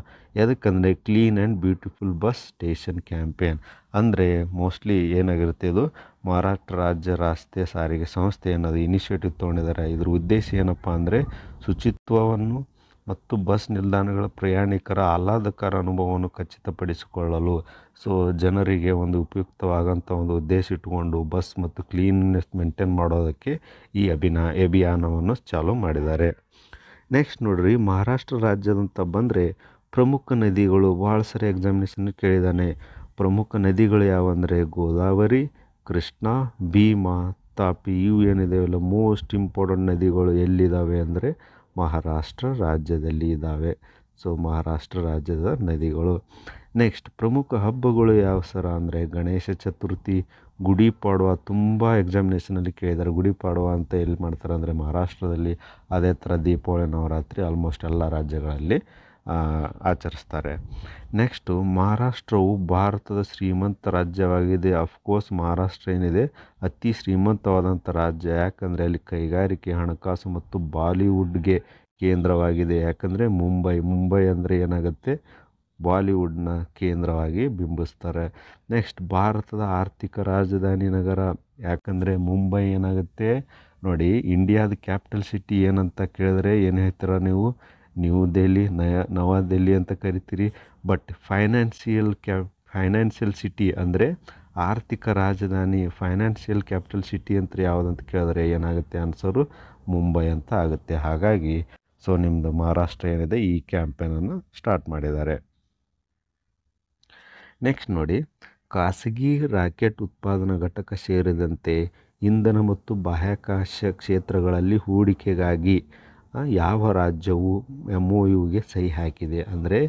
ಎದಕ್ಕಂದರೆ clean and beautiful bus station campaign ಅಂದರೆ ಮೋಸ್ಟ್ಲಿ ಏನಾಗಿರುತ್ತೆ, ಇದು ಮಹಾರಾಷ್ಟ್ರ ರಾಜ್ಯ ರಸ್ತೆ ಸಾರಿಗೆ ಸಂಸ್ಥೆ ಏನದು ಇನಿಷಿಯೇಟಿವ್ ತೊಗೊಂಡಿದ್ದಾರೆ. ಇದ್ರ ಉದ್ದೇಶ ಏನಪ್ಪ ಅಂದರೆ ಶುಚಿತ್ವವನ್ನು ಮತ್ತು ಬಸ್ ನಿಲ್ದಾಣಗಳ ಪ್ರಯಾಣಿಕರ ಆಹ್ಲಾದಕರ ಅನುಭವವನ್ನು ಖಚಿತಪಡಿಸಿಕೊಳ್ಳಲು, ಸೊ ಜನರಿಗೆ ಒಂದು ಉಪಯುಕ್ತವಾದಂಥ ಒಂದು ಉದ್ದೇಶ ಇಟ್ಟುಕೊಂಡು ಬಸ್ ಮತ್ತು ಕ್ಲೀನ್ನೆಸ್ ಮೇಂಟೈನ್ ಮಾಡೋದಕ್ಕೆ ಈ ಅಭಿಯಾನವನ್ನು ಚಾಲೂ ಮಾಡಿದ್ದಾರೆ. ನೆಕ್ಸ್ಟ್ ನೋಡ್ರಿ, ಮಹಾರಾಷ್ಟ್ರ ರಾಜ್ಯದಂತ ಬಂದರೆ ಪ್ರಮುಖ ನದಿಗಳು. ಭಾಳ ಸರಿ ಎಕ್ಸಾಮಿನೇಷನ್ ಕೇಳಿದ್ದಾನೆ. ಪ್ರಮುಖ ನದಿಗಳು ಯಾವಂದರೆ ಗೋದಾವರಿ, ಕೃಷ್ಣ, ಭೀಮಾ, ತಾಪಿ. ಇವು ಏನಿದಾವೆಲ್ಲ ಮೋಸ್ಟ್ ಇಂಪಾರ್ಟೆಂಟ್ ನದಿಗಳು ಎಲ್ಲಿದ್ದಾವೆ ಅಂದರೆ ಮಹಾರಾಷ್ಟ್ರ ರಾಜ್ಯದಲ್ಲಿ ಇದ್ದಾವೆ. ಸೊ ಮಹಾರಾಷ್ಟ್ರ ರಾಜ್ಯದ ನದಿಗಳು. ನೆಕ್ಸ್ಟ್, ಪ್ರಮುಖ ಹಬ್ಬಗಳು ಯಾವ ಸರ ಅಂದರೆ ಗಣೇಶ ಚತುರ್ಥಿ, ಗುಡಿ ಪಾಡ್ವಾ. ತುಂಬ ಎಕ್ಸಾಮಿನೇಷನಲ್ಲಿ ಕೇಳಿದ್ದಾರೆ. ಗುಡಿ ಪಾಡ್ವಾ ಅಂತ ಎಲ್ಲಿ ಮಾಡ್ತಾರೆ ಅಂದರೆ ಮಹಾರಾಷ್ಟ್ರದಲ್ಲಿ. ಅದೇ ಥರ ದೀಪಾವಳಿ, ನವರಾತ್ರಿ ಆಲ್ಮೋಸ್ಟ್ ಎಲ್ಲ ರಾಜ್ಯಗಳಲ್ಲಿ ಆಚರಿಸ್ತಾರೆ. ನೆಕ್ಸ್ಟು, ಮಹಾರಾಷ್ಟ್ರವು ಭಾರತದ ಶ್ರೀಮಂತ ರಾಜ್ಯವಾಗಿದೆ. ಅಫ್ಕೋರ್ಸ್ ಮಹಾರಾಷ್ಟ್ರ ಏನಿದೆ ಅತಿ ಶ್ರೀಮಂತವಾದಂಥ ರಾಜ್ಯ. ಯಾಕಂದರೆ ಅಲ್ಲಿ ಕೈಗಾರಿಕೆ, ಹಣಕಾಸು ಮತ್ತು ಬಾಲಿವುಡ್ಗೆ ಕೇಂದ್ರವಾಗಿದೆ. ಯಾಕಂದರೆ ಮುಂಬೈ ಅಂದರೆ ಏನಾಗುತ್ತೆ, ಬಾಲಿವುಡ್ನ ಕೇಂದ್ರವಾಗಿ ಬಿಂಬಿಸ್ತಾರೆ. ನೆಕ್ಸ್ಟ್, ಭಾರತದ ಆರ್ಥಿಕ ರಾಜಧಾನಿ ನಗರ. ಯಾಕಂದರೆ ಮುಂಬೈ ಏನಾಗುತ್ತೆ ನೋಡಿ, ಇಂಡಿಯಾದ ಕ್ಯಾಪಿಟಲ್ ಸಿಟಿ ಏನಂತ ಕೇಳಿದ್ರೆ ಏನು ಹೇಳ್ತೀರ ನೀವು, ನ್ಯೂ ದೆಹಲಿ, ನವದೆಹಲಿ ಅಂತ ಕರಿತೀರಿ. ಬಟ್ ಫೈನಾನ್ಷಿಯಲ್ ಸಿಟಿ ಅಂದರೆ ಆರ್ಥಿಕ ರಾಜಧಾನಿ, ಫೈನಾನ್ಷಿಯಲ್ ಕ್ಯಾಪಿಟಲ್ ಸಿಟಿ ಅಂತ ಯಾವುದಂತ ಕೇಳಿದ್ರೆ ಏನಾಗುತ್ತೆ ಆನ್ಸರು, ಮುಂಬೈ ಅಂತ ಆಗುತ್ತೆ. ಹಾಗಾಗಿ ಸೊ ನಿಮ್ಮದು ಮಹಾರಾಷ್ಟ್ರ ಏನಿದೆ ಈ ಕ್ಯಾಂಪೇನನ್ನು ಸ್ಟಾರ್ಟ್ ಮಾಡಿದ್ದಾರೆ. ನೆಕ್ಸ್ಟ್ ನೋಡಿ, ಖಾಸಗಿ ರಾಕೆಟ್ ಉತ್ಪಾದನಾ ಘಟಕ ಸೇರಿದಂತೆ ಇಂಧನ ಮತ್ತು ಬಾಹ್ಯಾಕಾಶ ಕ್ಷೇತ್ರಗಳಲ್ಲಿ ಹೂಡಿಕೆಗಾಗಿ ಯಾವ ರಾಜ್ಯವು MOUಗೆ ಸಹಿ ಹಾಕಿದೆ ಅಂದರೆ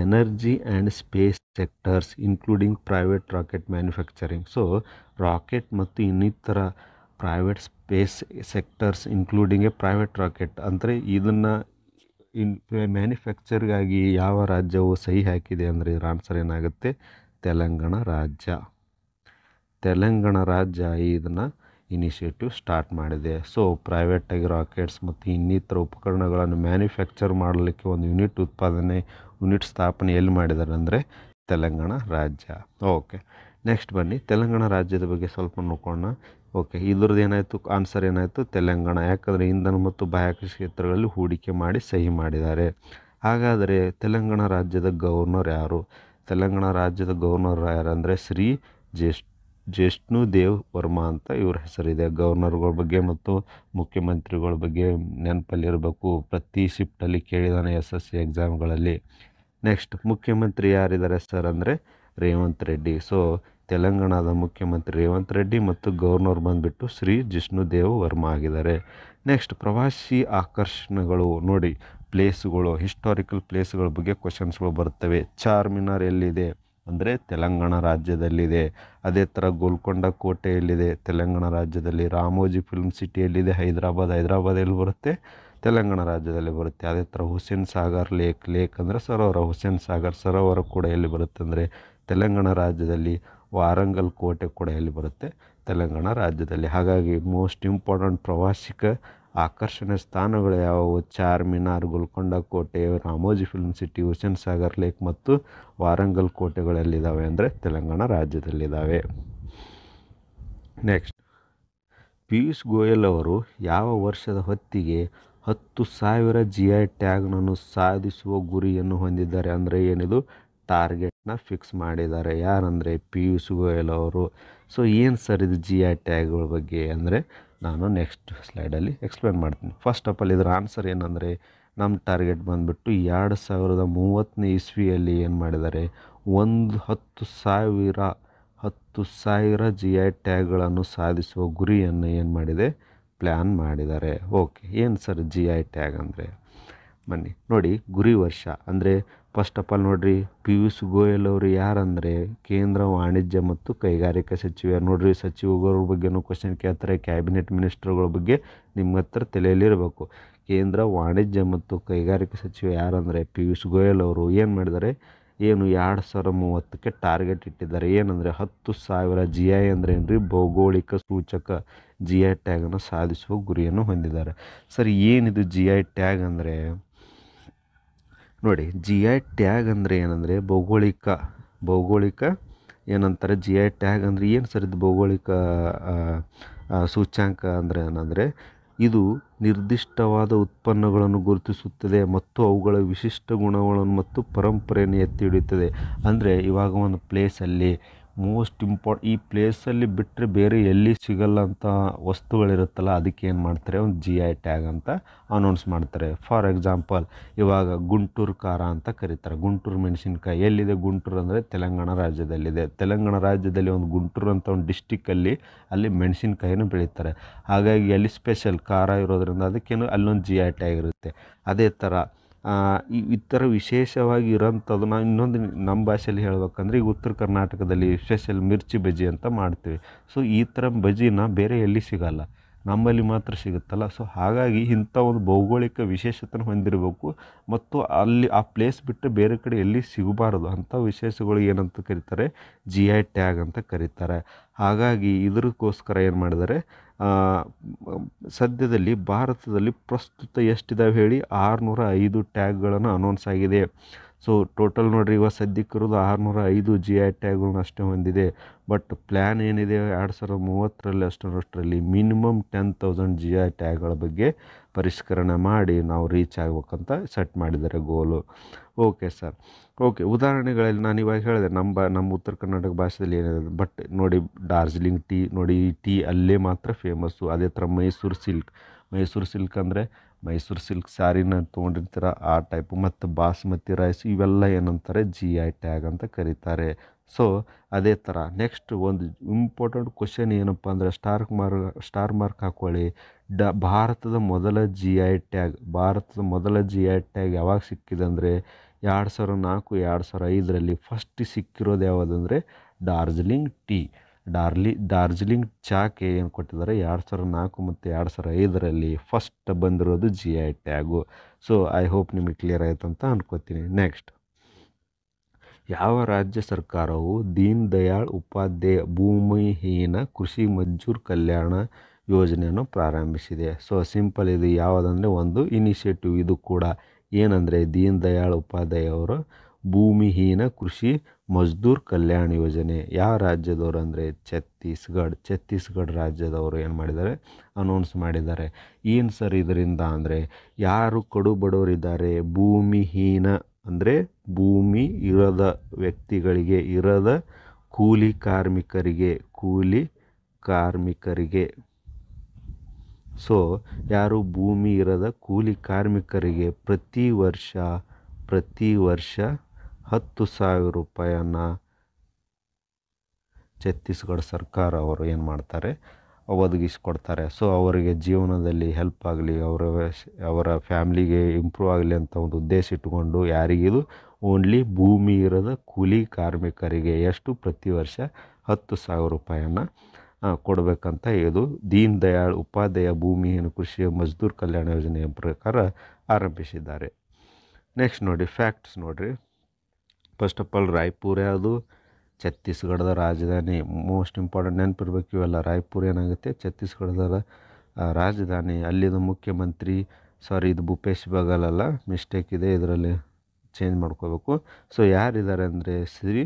energy and space sectors including private rocket manufacturing. So rocket ಮತ್ತು ಇನ್ನಿತರ private space sectors including A private rocket ಅಂದರೆ ಇದನ್ನು ಮ್ಯಾನುಫ್ಯಾಕ್ಚರ್ಗಾಗಿ ಯಾವ ರಾಜ್ಯವು ಸಹಿ ಹಾಕಿದೆ ಅಂದರೆ ಇದರ ಆನ್ಸರ್ ಏನಾಗುತ್ತೆ, ತೆಲಂಗಾಣ ರಾಜ್ಯ ಇದನ್ನು ಇನಿಷಿಯೇಟಿವ್ ಸ್ಟಾರ್ಟ್ ಮಾಡಿದೆ. ಸೊ ಪ್ರೈವೇಟಾಗಿ ರಾಕೆಟ್ಸ್ ಮತ್ತು ಇನ್ನಿತರ ಉಪಕರಣಗಳನ್ನು ಮ್ಯಾನುಫ್ಯಾಕ್ಚರ್ ಮಾಡಲಿಕ್ಕೆ ಒಂದು ಯೂನಿಟ್ ಸ್ಥಾಪನೆ ಎಲ್ಲಿ ಮಾಡಿದ್ದಾರೆ ಅಂದರೆ ತೆಲಂಗಾಣ ರಾಜ್ಯ. ಓಕೆ, ನೆಕ್ಸ್ಟ್ ಬನ್ನಿ ತೆಲಂಗಾಣ ರಾಜ್ಯದ ಬಗ್ಗೆ ಸ್ವಲ್ಪ ನೋಡ್ಕೊಳ್ಳೋಣ. ಓಕೆ, ಇದ್ರದ್ದು ಏನಾಯಿತು, ಆನ್ಸರ್ ಏನಾಯಿತು ತೆಲಂಗಾಣ. ಯಾಕಂದರೆ ಇಂಧನ ಮತ್ತು ಬಾಹ್ಯಾಕಾಶ ಕ್ಷೇತ್ರಗಳಲ್ಲಿ ಹೂಡಿಕೆ ಮಾಡಿ ಸಹಿ ಮಾಡಿದ್ದಾರೆ. ಹಾಗಾದರೆ ತೆಲಂಗಾಣ ರಾಜ್ಯದ ಗವರ್ನರ್ ಯಾರು? ತೆಲಂಗಾಣ ರಾಜ್ಯದ ಗವರ್ನರ್ ಯಾರಂದರೆ ಶ್ರೀ ಜಿಷ್ಣುದೇವ್ ವರ್ಮಾ ಅಂತ ಇವ್ರ ಹೆಸರಿದೆ. ಗವರ್ನರ್ಗಳ ಬಗ್ಗೆ ಮತ್ತು ಮುಖ್ಯಮಂತ್ರಿಗಳ ಬಗ್ಗೆ ನೆನಪಲ್ಲಿರಬೇಕು, ಪ್ರತಿ ಶಿಫ್ಟಲ್ಲಿ ಕೇಳಿದಾನೆ SSC ಎಕ್ಸಾಮ್ಗಳಲ್ಲಿ. ನೆಕ್ಸ್ಟ್ ಮುಖ್ಯಮಂತ್ರಿ ಯಾರಿದ್ದಾರೆ ಸರ್ ಅಂದರೆ ರೇವಂತ್ ರೆಡ್ಡಿ. ಸೊ ತೆಲಂಗಾಣದ ಮುಖ್ಯಮಂತ್ರಿ ರೇವಂತ್ ರೆಡ್ಡಿ ಮತ್ತು ಗವರ್ನರ್ ಬಂದುಬಿಟ್ಟು ಶ್ರೀ ಜಿಷ್ಣುದೇವ್ ವರ್ಮಾ ಆಗಿದ್ದಾರೆ. ನೆಕ್ಸ್ಟ್ ಪ್ರವಾಸಿ ಆಕರ್ಷಣೆಗಳು ನೋಡಿ, ಪ್ಲೇಸ್ಗಳು, ಹಿಸ್ಟಾರಿಕಲ್ ಪ್ಲೇಸ್ಗಳ ಬಗ್ಗೆ ಕ್ವಶನ್ಸ್ಗಳು ಬರ್ತವೆ. ಚಾರ್ಮಿನಾರ್ ಎಲ್ಲಿದೆ ಅಂದರೆ ತೆಲಂಗಾಣ ರಾಜ್ಯದಲ್ಲಿದೆ. ಅದೇ ಥರ ಗೋಲ್ಕೊಂಡ ಕೋಟೆ ಎಲ್ಲಿದೆ ತೆಲಂಗಾಣ ರಾಜ್ಯದಲ್ಲಿ. ರಾಮೋಜಿ ಫಿಲ್ಮ್ ಸಿಟಿ ಎಲ್ಲಿದೆ ಹೈದರಾಬಾದ್ ಎಲ್ಲಿ ಬರುತ್ತೆ ತೆಲಂಗಾಣ ರಾಜ್ಯದಲ್ಲಿ ಬರುತ್ತೆ. ಅದೇ ಥರ ಹುಸೇನ್ ಸಾಗರ್ ಲೇಕ್ ಅಂದರೆ ಸರೋವರ, ಹುಸೇನ್ ಸಾಗರ್ ಸರೋವರ ಕೂಡ ಎಲ್ಲಿ ಬರುತ್ತೆ ಅಂದರೆ ತೆಲಂಗಾಣ ರಾಜ್ಯದಲ್ಲಿ. ವಾರಂಗಲ್ ಕೋಟೆ ಕೂಡ ಎಲ್ಲಿ ಬರುತ್ತೆ ತೆಲಂಗಾಣ ರಾಜ್ಯದಲ್ಲಿ. ಹಾಗಾಗಿ ಮೋಸ್ಟ್ ಇಂಪಾರ್ಟೆಂಟ್ ಪ್ರವಾಸಿಕ ಆಕರ್ಷಣೆ ಸ್ಥಾನಗಳು ಯಾವುವು? ಚಾರ್ಮಿನಾರ್, ಗೋಲ್ಕೊಂಡ ಕೋಟೆ, Ramoji film city, Hussain Sagar lake ಮತ್ತು ವಾರಂಗಲ್ ಕೋಟೆಗಳೆಲ್ಲಿದ್ದಾವೆ ಅಂದರೆ ತೆಲಂಗಾಣ ರಾಜ್ಯದಲ್ಲಿದ್ದಾವೆ. ನೆಕ್ಸ್ಟ್ ಪಿಯೂಷ್ ಗೋಯಲ್ ಅವರು ಯಾವ ವರ್ಷದ ಹೊತ್ತಿಗೆ 10,000 GI ಟ್ಯಾಗ್ನನ್ನು ಸಾಧಿಸುವ ಗುರಿಯನ್ನು ಹೊಂದಿದ್ದಾರೆ ಅಂದರೆ ಏನಿದು ಟಾರ್ಗೆಟ್ನ ಫಿಕ್ಸ್ ಮಾಡಿದ್ದಾರೆ. ಯಾರಂದರೆ ಪಿಯೂಷ್ ಗೋಯಲ್ ಅವರು. ಸೊ ಏನು ಸರ್ ಇದು GI ಟ್ಯಾಗ್ಗಳ ಬಗ್ಗೆ ಅಂದರೆ ನಾನು ನೆಕ್ಸ್ಟ್ ಸ್ಲೈಡಲ್ಲಿ ಎಕ್ಸ್ಪ್ಲೇನ್ ಮಾಡ್ತೀನಿ. ಫಸ್ಟ್ ಆಫ್ ಆಲ್ ಇದರ ಆನ್ಸರ್ ಏನಂದರೆ ನಮ್ಮ ಟಾರ್ಗೆಟ್ ಬಂದುಬಿಟ್ಟು 2030 ಇಸ್ವಿಯಲ್ಲಿ ಏನು ಮಾಡಿದ್ದಾರೆ, 10,000 GI ಟ್ಯಾಗ್ಗಳನ್ನು ಸಾಧಿಸುವ ಗುರಿಯನ್ನು ಏನು ಮಾಡಿದೆ, ಪ್ಲ್ಯಾನ್ ಮಾಡಿದ್ದಾರೆ. ಓಕೆ, ಏನು ಸರ್ GI ಟ್ಯಾಗ್ ಅಂದರೆ? ಬನ್ನಿ ನೋಡಿ, ಗುರಿ ವರ್ಷ ಅಂದರೆ ಫಸ್ಟ್ ಆಫ್ ಆಲ್ ನೋಡಿರಿ, ಪಿಯೂಷ್ ಗೋಯಲ್ ಅವರು ಯಾರಂದರೆ ಕೇಂದ್ರ ವಾಣಿಜ್ಯ ಮತ್ತು ಕೈಗಾರಿಕಾ ಸಚಿವ. ನೋಡಿರಿ, ಸಚಿವಗಳ ಬಗ್ಗೆನೂ ಕ್ವಶನ್ ಕೇಳ್ತಾರೆ, ಕ್ಯಾಬಿನೆಟ್ ಮಿನಿಸ್ಟರ್ಗಳ ಬಗ್ಗೆ ನಿಮ್ಮ ಹತ್ರ ತಲೆಯಲ್ಲಿರಬೇಕು. ಕೇಂದ್ರ ವಾಣಿಜ್ಯ ಮತ್ತು ಕೈಗಾರಿಕಾ ಸಚಿವ ಯಾರಂದರೆ ಪಿಯೂಷ್ ಗೋಯಲ್ ಅವರು. ಏನು ಮಾಡಿದ್ದಾರೆ, 2030ಕ್ಕೆ ಟಾರ್ಗೆಟ್ ಇಟ್ಟಿದ್ದಾರೆ. ಏನಂದರೆ 10,000 GI ಅಂದರೆ ಏನು ರೀ, ಭೌಗೋಳಿಕ ಸೂಚಕ GI ಟ್ಯಾಗನ್ನು ಸಾಧಿಸುವ ಗುರಿಯನ್ನು ಹೊಂದಿದ್ದಾರೆ. ಸರಿ, ಏನಿದು GI ಟ್ಯಾಗ್ ಅಂದರೆ? ನೋಡಿ, GI ಟ್ಯಾಗ್ ಅಂದರೆ ಏನಂದರೆ ಭೌಗೋಳಿಕ ಏನಂತಾರೆ GI ಟ್ಯಾಗ್ ಅಂದರೆ ಏನು ಸರ್ ಇದು? ಭೌಗೋಳಿಕ ಸೂಚ್ಯಾಂಕ ಅಂದರೆ ಏನಂದರೆ ಇದು ನಿರ್ದಿಷ್ಟವಾದ ಉತ್ಪನ್ನಗಳನ್ನು ಗುರುತಿಸುತ್ತದೆ ಮತ್ತು ಅವುಗಳ ವಿಶಿಷ್ಟ ಗುಣಗಳನ್ನು ಮತ್ತು ಪರಂಪರೆಯನ್ನು ಎತ್ತಿ ಹಿಡಿಯುತ್ತದೆ. ಅಂದರೆ ಇವಾಗ ಒಂದು ಪ್ಲೇಸಲ್ಲಿ ಈ ಪ್ಲೇಸಲ್ಲಿ ಬಿಟ್ಟರೆ ಬೇರೆ ಎಲ್ಲಿ ಸಿಗಲ್ಲ ಅಂತ ವಸ್ತುಗಳಿರುತ್ತಲ್ಲ, ಅದಕ್ಕೆ ಏನು ಮಾಡ್ತಾರೆ, ಒಂದು GI ಟ್ಯಾಗ್ ಅಂತ ಅನೌನ್ಸ್ ಮಾಡ್ತಾರೆ. ಫಾರ್ ಎಕ್ಸಾಂಪಲ್, ಇವಾಗ ಗುಂಟೂರು ಖಾರ ಅಂತ ಕರೀತಾರೆ. ಗುಂಟೂರು ಮೆಣಸಿನ್ಕಾಯಿ ಎಲ್ಲಿದೆ? ಗುಂಟೂರು ಅಂದರೆ ತೆಲಂಗಾಣ ರಾಜ್ಯದಲ್ಲಿದೆ. ತೆಲಂಗಾಣ ರಾಜ್ಯದಲ್ಲಿ ಒಂದು ಗುಂಟೂರು ಅಂತ ಒಂದು ಡಿಸ್ಟಿಕ್ಕಲ್ಲಿ ಅಲ್ಲಿ ಮೆಣಸಿನ್ಕಾಯಿನೂ ಬೆಳೀತಾರೆ. ಹಾಗಾಗಿ ಅಲ್ಲಿ ಸ್ಪೆಷಲ್ ಖಾರ ಇರೋದ್ರಿಂದ ಅದಕ್ಕೇನು ಅಲ್ಲೊಂದು GI ಟ್ಯಾಗ್ ಇರುತ್ತೆ. ಅದೇ ಥರ ಈ ಥರ ವಿಶೇಷವಾಗಿ ಇರೋಂಥದ್ದು ನಾವು ಇನ್ನೊಂದು ನಮ್ಮ ಭಾಷೆಯಲ್ಲಿ ಹೇಳ್ಬೇಕಂದ್ರೆ, ಈಗ ಉತ್ತರ ಕರ್ನಾಟಕದಲ್ಲಿ ಸ್ಪೆಷಲ್ ಮಿರ್ಚಿ ಬಜ್ಜಿ ಅಂತ ಮಾಡ್ತೀವಿ. ಸೊ ಈ ಥರ ಬಜ್ಜಿನ ಬೇರೆ ಎಲ್ಲಿ ಸಿಗಲ್ಲ, ನಮ್ಮಲ್ಲಿ ಮಾತ್ರ ಸಿಗುತ್ತಲ್ಲ. ಸೊ ಹಾಗಾಗಿ ಇಂಥ ಒಂದು ಭೌಗೋಳಿಕ ವಿಶೇಷತೆನ ಹೊಂದಿರಬೇಕು ಮತ್ತು ಅಲ್ಲಿ ಆ ಪ್ಲೇಸ್ ಬಿಟ್ಟರೆ ಬೇರೆ ಕಡೆ ಎಲ್ಲಿ ಸಿಗಬಾರದು ಅಂಥ ವಿಶೇಷಗಳು ಏನಂತ ಕರೀತಾರೆ, GI ಟ್ಯಾಗ್ ಅಂತ ಕರೀತಾರೆ. ಹಾಗಾಗಿ ಇದಕ್ಕೋಸ್ಕರ ಏನು ಮಾಡಿದ್ದಾರೆ, ಸದ್ಯದಲ್ಲಿ ಭಾರತದಲ್ಲಿ ಪ್ರಸ್ತುತ ಎಷ್ಟಿದಾವೆ ಹೇಳಿ, 605 ಟ್ಯಾಗ್ಗಳನ್ನು ಅನೌನ್ಸ್ ಆಗಿದೆ. ಸೊ ಟೋಟಲ್ ನೋಡಿರಿ, ಇವಾಗ ಸದ್ಯಕ್ಕಿರೋದು 605 GI ಟ್ಯಾಗ್ಗಳನ್ನ ಅಷ್ಟೇ ಹೊಂದಿದೆ. ಬಟ್ ಪ್ಲ್ಯಾನ್ ಏನಿದೆ 2030ರಲ್ಲಿ ಅಷ್ಟರಲ್ಲಿ ಮಿನಿಮಮ್ 10,000 GI ಟ್ಯಾಗ್ಗಳ ಬಗ್ಗೆ ಪರಿಷ್ಕರಣೆ ಮಾಡಿ ನಾವು ರೀಚ್ ಆಗ್ಬೇಕಂತ ಸೆಟ್ ಮಾಡಿದ್ದಾರೆ ಗೋಲು. Okay sir. ಓಕೆ, ಉದಾಹರಣೆಗಳಲ್ಲಿ ನಾನು ಇವಾಗ ಹೇಳಿದೆ ನಮ್ಮ ಉತ್ತರ ಕರ್ನಾಟಕ ಭಾಷೆಯಲ್ಲಿ ಏನಿದೆ. ಬಟ್ ನೋಡಿ, ಡಾರ್ಜಿಲಿಂಗ್ ಟೀ ನೋಡಿ, ಈ ಟೀ ಅಲ್ಲೇ ಮಾತ್ರ ಫೇಮಸ್ಸು. ಅದೇ ಥರ ಮೈಸೂರು ಸಿಲ್ಕ್ ಅಂದರೆ ಮೈಸೂರು ಸಿಲ್ಕ್ ಸ್ಯಾರಿನ ತೊಗೊಂಡಿರ್ತೀರ ಆ ಟೈಪು. ಮತ್ತು ಬಾಸ್ಮತಿ ರೈಸ್ ಇವೆಲ್ಲ ಏನಂತಾರೆ, GI ಟ್ಯಾಗ್ ಅಂತ ಕರೀತಾರೆ. ಸೊ ಅದೇ ಥರ ನೆಕ್ಸ್ಟ್ ಒಂದು ಇಂಪಾರ್ಟೆಂಟ್ ಕ್ವಶನ್ ಏನಪ್ಪ ಅಂದರೆ, ಸ್ಟಾರ್ ಮಾರ್ಕ್ ಹಾಕ್ಕೊಳ್ಳಿ. ಭಾರತದ ಮೊದಲ GI ಟ್ಯಾಗ್ ಯಾವಾಗ ಸಿಕ್ಕಿದೆ ಅಂದರೆ 2004-2005ರಲ್ಲಿ ಫಸ್ಟ್ ಸಿಕ್ಕಿರೋದು ಯಾವುದಂದರೆ ಡಾರ್ಜಿಲಿಂಗ್ ಟೀ. ಡಾರ್ಜಿಲಿಂಗ್ ಚಾಕ್ಕೆ ಏನು ಕೊಟ್ಟಿದ್ದಾರೆ, 2004 ಮತ್ತು 2005ರಲ್ಲಿ ಫಸ್ಟ್ ಬಂದಿರೋದು GI tag. So I hope ನಿಮಗೆ ಕ್ಲಿಯರ್ ಆಯಿತು ಅಂತ ಅನ್ಕೋತೀನಿ. ನೆಕ್ಸ್ಟ್, ಯಾವ ರಾಜ್ಯ ಸರ್ಕಾರವು ದೀನ್ ದಯಾಳ್ ಉಪಾಧ್ಯಾಯ ಭೂಮಿಹೀನ ಕೃಷಿ ಮಜ್ದೂರ್ ಕಲ್ಯಾಣ ಯೋಜನೆಯನ್ನು ಪ್ರಾರಂಭಿಸಿದೆ. ಸೊ ಸಿಂಪಲ್, ಇದು ಯಾವುದಂದರೆ ಒಂದು ಇನಿಷಿಯೇಟಿವ್. ಇದು ಕೂಡ ಏನಂದರೆ ದೀನ್ ದಯಾಳ್ ಉಪಾಧ್ಯಾಯ ಅವರ ಭೂಮಿಹೀನ ಕೃಷಿ ಮಜ್ದೂರ್ ಕಲ್ಯಾಣ ಯೋಜನೆ. ಯಾವ ರಾಜ್ಯದವರು ಅಂದರೆ ಛತ್ತೀಸ್ಗಢ ರಾಜ್ಯದವರು ಏನು ಮಾಡಿದ್ದಾರೆ, ಅನೌನ್ಸ್ ಮಾಡಿದ್ದಾರೆ. ಏನು ಸರ್ ಇದರಿಂದ ಅಂದರೆ, ಯಾರು ಕಡು ಬಡವರಿದ್ದಾರೆ, ಭೂಮಿಹೀನ ಅಂದರೆ ಭೂಮಿ ಇರದ ವ್ಯಕ್ತಿಗಳಿಗೆ, ಇರದ ಕೂಲಿ ಕಾರ್ಮಿಕರಿಗೆ ಸೊ ಯಾರು ಭೂಮಿ ಇರದ ಕೂಲಿ ಕಾರ್ಮಿಕರಿಗೆ ಪ್ರತಿ ವರ್ಷ 10,000 ರೂಪಾಯಿಯನ್ನು ಛತ್ತೀಸ್ಗಢ ಸರ್ಕಾರ ಅವರು ಏನು ಮಾಡ್ತಾರೆ, ಒದಗಿಸಿಕೊಡ್ತಾರೆ. ಸೊ ಅವರಿಗೆ ಜೀವನದಲ್ಲಿ ಹೆಲ್ಪ್ ಆಗಲಿ, ಅವರ ಫ್ಯಾಮ್ಲಿಗೆ ಇಂಪ್ರೂವ್ ಆಗಲಿ ಅಂತ ಒಂದು ಉದ್ದೇಶ ಇಟ್ಟುಕೊಂಡು, ಯಾರಿಗಿದು ಓನ್ಲಿ ಭೂಮಿ ಇರದ ಕೂಲಿ ಕಾರ್ಮಿಕರಿಗೆ ಎಷ್ಟು ಪ್ರತಿ ವರ್ಷ 10,000 ರೂಪಾಯಿಯನ್ನು ಕೊಡಬೇಕಂತ ಇದು ದೀನ್ ದಯಾಳ್ ಉಪಾಧ್ಯಾಯ ಭೂಮಿಹೀನ ಕೃಷಿ ಮಜ್ದೂರ್ ಕಲ್ಯಾಣ ಯೋಜನೆಯ ಪ್ರಕಾರ ಆರಂಭಿಸಿದ್ದಾರೆ. ನೆಕ್ಸ್ಟ್ ನೋಡಿ, ಫ್ಯಾಕ್ಟ್ಸ್ ನೋಡಿರಿ. ಫಸ್ಟ್ ಆಫ್ ಆಲ್, ರಾಯ್ಪುರ್ ಯಾವುದು, ಛತ್ತೀಸ್ಗಢದ ರಾಜಧಾನಿ. ಮೋಸ್ಟ್ ಇಂಪಾರ್ಟೆಂಟ್ ನೆನಪಿರ್ಬೇಕು ಇವೆಲ್ಲ. ರಾಯ್ಪುರ್ ಏನಾಗುತ್ತೆ, ಛತ್ತೀಸ್ಗಢದ ರಾಜಧಾನಿ. ಅಲ್ಲಿನ ಮುಖ್ಯಮಂತ್ರಿ, ಇದು ಭೂಪೇಶ್ ಬಘೇಲ್ ಅಲ್ಲ, ಮಿಸ್ಟೇಕ್ ಇದೆ, ಇದರಲ್ಲಿ ಚೇಂಜ್ ಮಾಡ್ಕೋಬೇಕು. ಸೊ ಯಾರಿದ್ದಾರೆ ಅಂದರೆ ಶ್ರೀ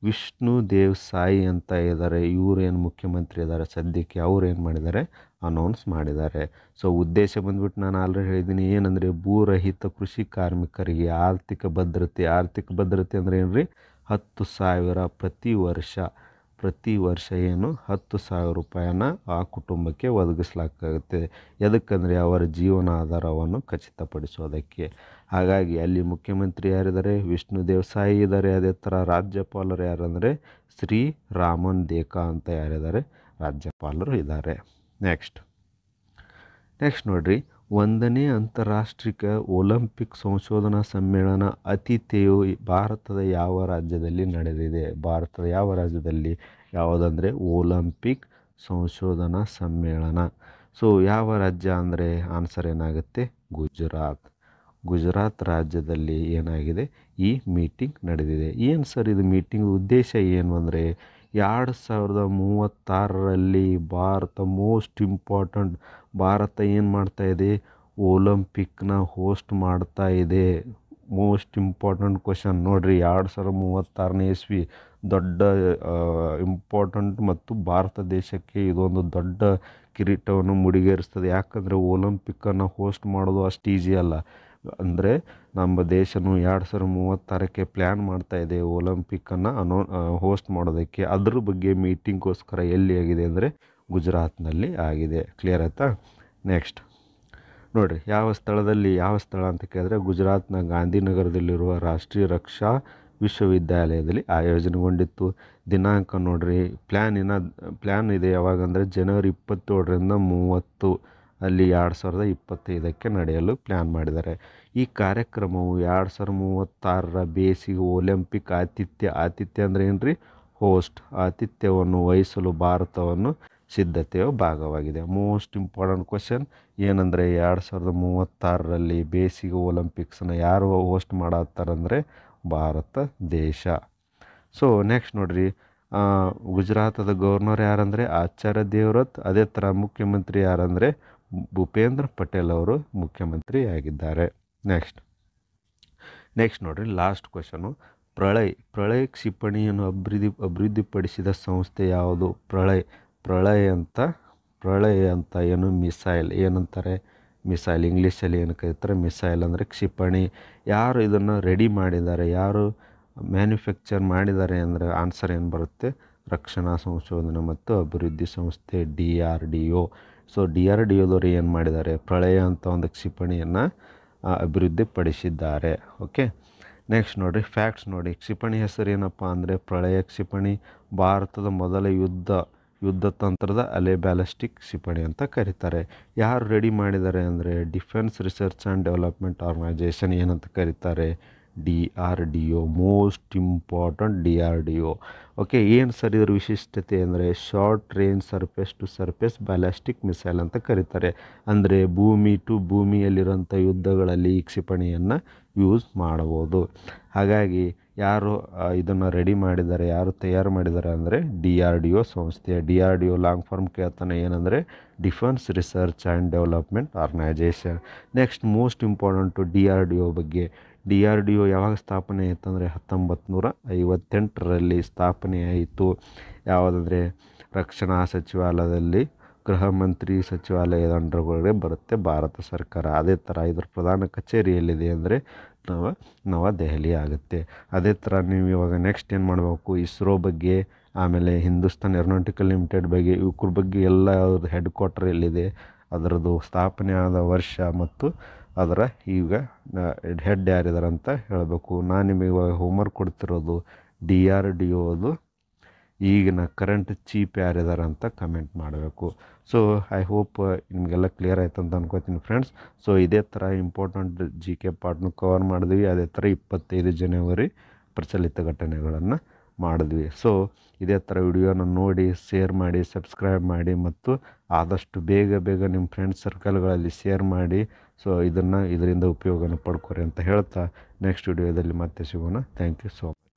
ವಿಷ್ಣು ದೇವ್ ಸಾಯಿ ಅಂತ ಇದ್ದಾರೆ. ಇವರೇನು ಮುಖ್ಯಮಂತ್ರಿ ಇದ್ದಾರೆ ಸದ್ಯಕ್ಕೆ, ಅವ್ರು ಏನು ಮಾಡಿದ್ದಾರೆ, ಅನೌನ್ಸ್ ಮಾಡಿದ್ದಾರೆ. ಸೊ ಉದ್ದೇಶ ಬಂದ್ಬಿಟ್ಟು ನಾನು ಆಲ್ರೆಡಿ ಹೇಳಿದ್ದೀನಿ, ಏನಂದರೆ ಭೂರಹಿತ ಕೃಷಿ ಕಾರ್ಮಿಕರಿಗೆ ಆರ್ಥಿಕ ಭದ್ರತೆ ಅಂದರೆ ಏನು ರೀ, 10,000 ಪ್ರತಿ ವರ್ಷ ಏನು 10,000 ರೂಪಾಯಿಯನ್ನು ಆ ಕುಟುಂಬಕ್ಕೆ ಒದಗಿಸಲಾಗುತ್ತೆ. ಎದಕ್ಕಂದರೆ ಅವರ ಜೀವನ ಆಧಾರವನ್ನು ಖಚಿತಪಡಿಸೋದಕ್ಕೆ. ಹಾಗಾಗಿ ಅಲ್ಲಿ ಮುಖ್ಯಮಂತ್ರಿ ಯಾರಿದ್ದಾರೆ, ವಿಷ್ಣುದೇವ್ ಸಾಯಿ ಇದ್ದಾರೆ. ಅದೇ ಥರ ರಾಜ್ಯಪಾಲರು ಯಾರಂದರೆ ಶ್ರೀ ರಾಮನ್ ದೇಕಾ ಅಂತ ಯಾರಿದ್ದಾರೆ, ರಾಜ್ಯಪಾಲರು ಇದ್ದಾರೆ. ನೆಕ್ಸ್ಟ್ ನೋಡಿರಿ, 1ನೇ ಅಂತಾರಾಷ್ಟ್ರೀಯ ಒಲಿಂಪಿಕ್ ಸಂಶೋಧನಾ ಸಮ್ಮೇಳನ ಆತಿಥ್ಯವು ಭಾರತದ ಯಾವ ರಾಜ್ಯದಲ್ಲಿ ನಡೆದಿದೆ? ಭಾರತದ ಯಾವ ರಾಜ್ಯದಲ್ಲಿ, ಯಾವುದಂದರೆ ಒಲಿಂಪಿಕ್ ಸಂಶೋಧನಾ ಸಮ್ಮೇಳನ. ಸೊ ಯಾವ ರಾಜ್ಯ ಅಂದರೆ ಆನ್ಸರ್ ಏನಾಗುತ್ತೆ, ಗುಜರಾತ್ ರಾಜ್ಯದಲ್ಲಿ ಏನಾಗಿದೆ, ಈ ಮೀಟಿಂಗ್ ನಡೆದಿದೆ. ಏನು ಸರ್ ಇದು ಮೀಟಿಂಗ್ ಉದ್ದೇಶ ಏನು ಅಂದರೆ, 2036ರಲ್ಲಿ ಭಾರತ ಏನು ಮಾಡ್ತಾ ಇದೆ, ಒಲಿಂಪಿಕ್ನ ಹೋಸ್ಟ್ ಮಾಡ್ತಾ ಇದೆ. ಮೋಸ್ಟ್ ಇಂಪಾರ್ಟೆಂಟ್ ಕ್ವಶನ್ ನೋಡಿರಿ, 2036ನೇ ಇಸ್ವಿ ದೊಡ್ಡ ಇಂಪಾರ್ಟೆಂಟ್ ಮತ್ತು ಭಾರತ ದೇಶಕ್ಕೆ ಇದೊಂದು ದೊಡ್ಡ ಕಿರೀಟವನ್ನು ಮುಡಿಗೇರಿಸ್ತದೆ. ಯಾಕಂದರೆ ಒಲಿಂಪಿಕ್ಕನ್ನು ಹೋಸ್ಟ್ ಮಾಡೋದು ಅಷ್ಟು ಈಸಿ ಅಲ್ಲ. ಅಂದರೆ ನಮ್ಮ ದೇಶನು 2036ಕ್ಕೆ ಪ್ಲ್ಯಾನ್ ಮಾಡ್ತಾ ಇದೆ ಒಲಿಂಪಿಕ್ಕನ್ನು ಹೋಸ್ಟ್ ಮಾಡೋದಕ್ಕೆ. ಅದ್ರ ಬಗ್ಗೆ ಮೀಟಿಂಗ್ಗೋಸ್ಕರ ಎಲ್ಲಿ ಆಗಿದೆ ಅಂದರೆ ಗುಜರಾತ್ನಲ್ಲಿ ಆಗಿದೆ. ಕ್ಲಿಯರ್ ಆಯಿತಾ? ನೆಕ್ಸ್ಟ್ ನೋಡಿರಿ, ಯಾವ ಸ್ಥಳ ಅಂತ ಕೇಳಿದ್ರೆ ಗುಜರಾತ್ನ ಗಾಂಧಿನಗರದಲ್ಲಿರುವ ರಾಷ್ಟ್ರೀಯ ರಕ್ಷಾ ವಿಶ್ವವಿದ್ಯಾಲಯದಲ್ಲಿ ಆಯೋಜನೆಗೊಂಡಿತ್ತು. ದಿನಾಂಕ ನೋಡಿರಿ, ಪ್ಲ್ಯಾನ್ ಇದೆ ಯಾವಾಗಂದರೆ ಜನವರಿ 27ರಿಂದ 30 ಅಲ್ಲಿ 2025ಕ್ಕೆ ನಡೆಯಲು ಪ್ಲ್ಯಾನ್ ಮಾಡಿದ್ದಾರೆ. ಈ ಕಾರ್ಯಕ್ರಮವು 2036ರ ಬೇಸಿಗೆ ಒಲಿಂಪಿಕ್ ಆತಿಥ್ಯ ಅಂದರೆ ಏನು ರೀ, ಹೋಸ್ಟ್ ಆತಿಥ್ಯವನ್ನು ವಹಿಸಲು ಭಾರತವನ್ನು ಸಿದ್ಧತೆಯ ಭಾಗವಾಗಿದೆ. ಮೋಸ್ಟ್ ಇಂಪಾರ್ಟೆಂಟ್ ಕ್ವಶನ್ ಏನಂದರೆ 2036ರಲ್ಲಿ ಬೇಸಿಗೆ ಒಲಿಂಪಿಕ್ಸನ್ನು ಯಾರು ಹೋಸ್ಟ್ ಮಾಡತ್ತಾರಂದರೆ ಭಾರತ ದೇಶ. ಸೊ ನೆಕ್ಸ್ಟ್ ನೋಡಿರಿ, ಗುಜರಾತದ ಗವರ್ನರ್ ಯಾರಂದರೆ ಆಚಾರ್ಯ ದೇವವ್ರತ್. ಅದೇ ಥರ ಮುಖ್ಯಮಂತ್ರಿ ಯಾರಂದರೆ ಭೂಪೇಂದ್ರ ಪಟೇಲ್ ಅವರು ಮುಖ್ಯಮಂತ್ರಿ ಆಗಿದ್ದಾರೆ. ನೆಕ್ಸ್ಟ್ ನೋಡಿರಿ, ಲಾಸ್ಟ್ ಕ್ವಶನು, ಪ್ರಳಯ್ ಕ್ಷಿಪಣಿಯನ್ನು ಅಭಿವೃದ್ಧಿಪಡಿಸಿದ ಸಂಸ್ಥೆ ಯಾವುದು? ಪ್ರಳಯ್ ಅಂತ ಏನು ಮಿಸೈಲ್ ಏನಂತಾರೆ, ಮಿಸೈಲ್ ಇಂಗ್ಲೀಷಲ್ಲಿ ಏನು ಕರೀತಾರೆ, ಮಿಸೈಲ್ ಅಂದರೆ ಕ್ಷಿಪಣಿ. ಯಾರು ಇದನ್ನು ರೆಡಿ ಮಾಡಿದ್ದಾರೆ, ಯಾರು ಮ್ಯಾನುಫ್ಯಾಕ್ಚರ್ ಮಾಡಿದ್ದಾರೆ ಅಂದರೆ ಆನ್ಸರ್ ಏನು ಬರುತ್ತೆ, ರಕ್ಷಣಾ ಸಂಶೋಧನೆ ಮತ್ತು ಅಭಿವೃದ್ಧಿ ಸಂಸ್ಥೆ DRDO. ಸೊ DRDOದವರು ಏನು ಮಾಡಿದ್ದಾರೆ, ಪ್ರಳಯ ಅಂತ ಒಂದು ಕ್ಷಿಪಣಿಯನ್ನು ಅಭಿವೃದ್ಧಿಪಡಿಸಿದ್ದಾರೆ. ಓಕೆ, ನೆಕ್ಸ್ಟ್ ನೋಡಿರಿ, ಫ್ಯಾಕ್ಟ್ಸ್ ನೋಡಿ. ಕ್ಷಿಪಣಿ ಹೆಸರು ಏನಪ್ಪ ಅಂದರೆ ಪ್ರಳಯ ಕ್ಷಿಪಣಿ. ಭಾರತದ ಮೊದಲ ಯುದ್ಧ ತಂತ್ರದ ಅಲೆ ಬ್ಯಾಲಿಸ್ಟಿಕ್ ಕ್ಷಿಪಣಿ ಅಂತ ಕರೀತಾರೆ. ಯಾರು ರೆಡಿ ಮಾಡಿದ್ದಾರೆ ಅಂದರೆ defence research and development organisation ಏನಂತ ಕರೀತಾರೆ, DRDO. Most important DRDO. Okay, ಏನು ಸರ್ ಇದರ ವಿಶಿಷ್ಟತೆ ಅಂದರೆ short range surface to surface ballistic missile ಅಂತ ಕರೀತಾರೆ. ಅಂದರೆ ಭೂಮಿ ಟು ಭೂಮಿಯಲ್ಲಿರೋಂಥ ಯುದ್ಧಗಳಲ್ಲಿ ಈ ಕ್ಷಿಪಣಿಯನ್ನು ಯೂಸ್ ಮಾಡಬಹುದು. ಹಾಗಾಗಿ ಯಾರು ಇದನ್ನು ರೆಡಿ ಮಾಡಿದ್ದಾರೆ, ಯಾರು ತಯಾರು ಮಾಡಿದ್ದಾರೆ ಅಂದರೆ DRDO ಸಂಸ್ಥೆ. DRDO ಲಾಂಗ್ ಫಾರ್ಮ್ ಕೇಳ್ತಾನೆ ಏನಂದರೆ defence research and development organisation. Next most important DRDO ಬಗ್ಗೆ. DRDO ಯಾವಾಗ ಸ್ಥಾಪನೆ ಆಯಿತಂದರೆ 1958ರಲ್ಲಿ ಸ್ಥಾಪನೆ ಆಯಿತು. ಯಾವುದಂದರೆ ರಕ್ಷಣಾ ಸಚಿವಾಲಯದಲ್ಲಿ ಗೃಹ ಮಂತ್ರಿ ಸಚಿವಾಲಯದ ಅಂಡರ್ಗೊಳಗೆ ಬರುತ್ತೆ ಭಾರತ ಸರ್ಕಾರ. ಅದೇ ಥರ ಇದ್ರ ಪ್ರಧಾನ ಕಚೇರಿ ಎಲ್ಲಿದೆ ಅಂದರೆ ನವದೆಹಲಿ ಆಗುತ್ತೆ. ಅದೇ ಥರ ನೀವು ಇವಾಗ ನೆಕ್ಸ್ಟ್ ಏನು ಮಾಡಬೇಕು, ಇಸ್ರೋ ಬಗ್ಗೆ, ಆಮೇಲೆ ಹಿಂದೂಸ್ತಾನ್ ಏರೋನಾಟಿಕಲ್ ಲಿಮಿಟೆಡ್ ಬಗ್ಗೆ, ಇವ್ರ ಬಗ್ಗೆ ಎಲ್ಲ ಹೆಡ್ ಕ್ವಾರ್ಟರ್ ಎಲ್ಲಿದೆ, ಅದರದ್ದು ಸ್ಥಾಪನೆ ಆದ ವರ್ಷ ಮತ್ತು ಅದರ ಈಗ ಹೆಡ್ ಯಾರಿದ್ದಾರೆ ಅಂತ ಹೇಳಬೇಕು. ನಾನು ನಿಮಗೆ ಇವಾಗ ಹೋಮ್ವರ್ಕ್ ಕೊಡ್ತಿರೋದು DRDOದು ಈಗಿನ ಕರೆಂಟ್ ಚೀಫ್ ಯಾರಿದ್ದಾರೆ ಅಂತ ಕಮೆಂಟ್ ಮಾಡಬೇಕು. ಸೊ ಐ ಹೋಪ್ ನಿಮಗೆಲ್ಲ ಕ್ಲಿಯರ್ ಆಯ್ತು ಅಂತ ಅನ್ಕೋತೀನಿ ಫ್ರೆಂಡ್ಸ್. ಸೊ ಇದೇ ಥರ ಇಂಪಾರ್ಟೆಂಟ್ GK ಪಾರ್ಟ್ನು ಕವರ್ ಮಾಡಿದ್ವಿ. ಅದೇ ಥರ 25 ಜನವರಿ ಪ್ರಚಲಿತ ಘಟನೆಗಳನ್ನು ಮಾಡಿದ್ವಿ. ಸೊ ಇದೇ ಥರ ವಿಡಿಯೋನ ನೋಡಿ, ಶೇರ್ ಮಾಡಿ, ಸಬ್ಸ್ಕ್ರೈಬ್ ಮಾಡಿ ಮತ್ತು ಆದಷ್ಟು ಬೇಗ ನಿಮ್ಮ ಫ್ರೆಂಡ್ಸ್ ಸರ್ಕಲ್ಗಳಲ್ಲಿ ಶೇರ್ ಮಾಡಿ. ಸೊ ಇದರಿಂದ ಉಪಯೋಗನ ಪಡ್ಕೊರಿ ಅಂತ ಹೇಳ್ತಾ ನೆಕ್ಸ್ಟ್ ವಿಡಿಯೋದಲ್ಲಿ ಮತ್ತೆ ಸಿಗೋಣ. Thank you so much.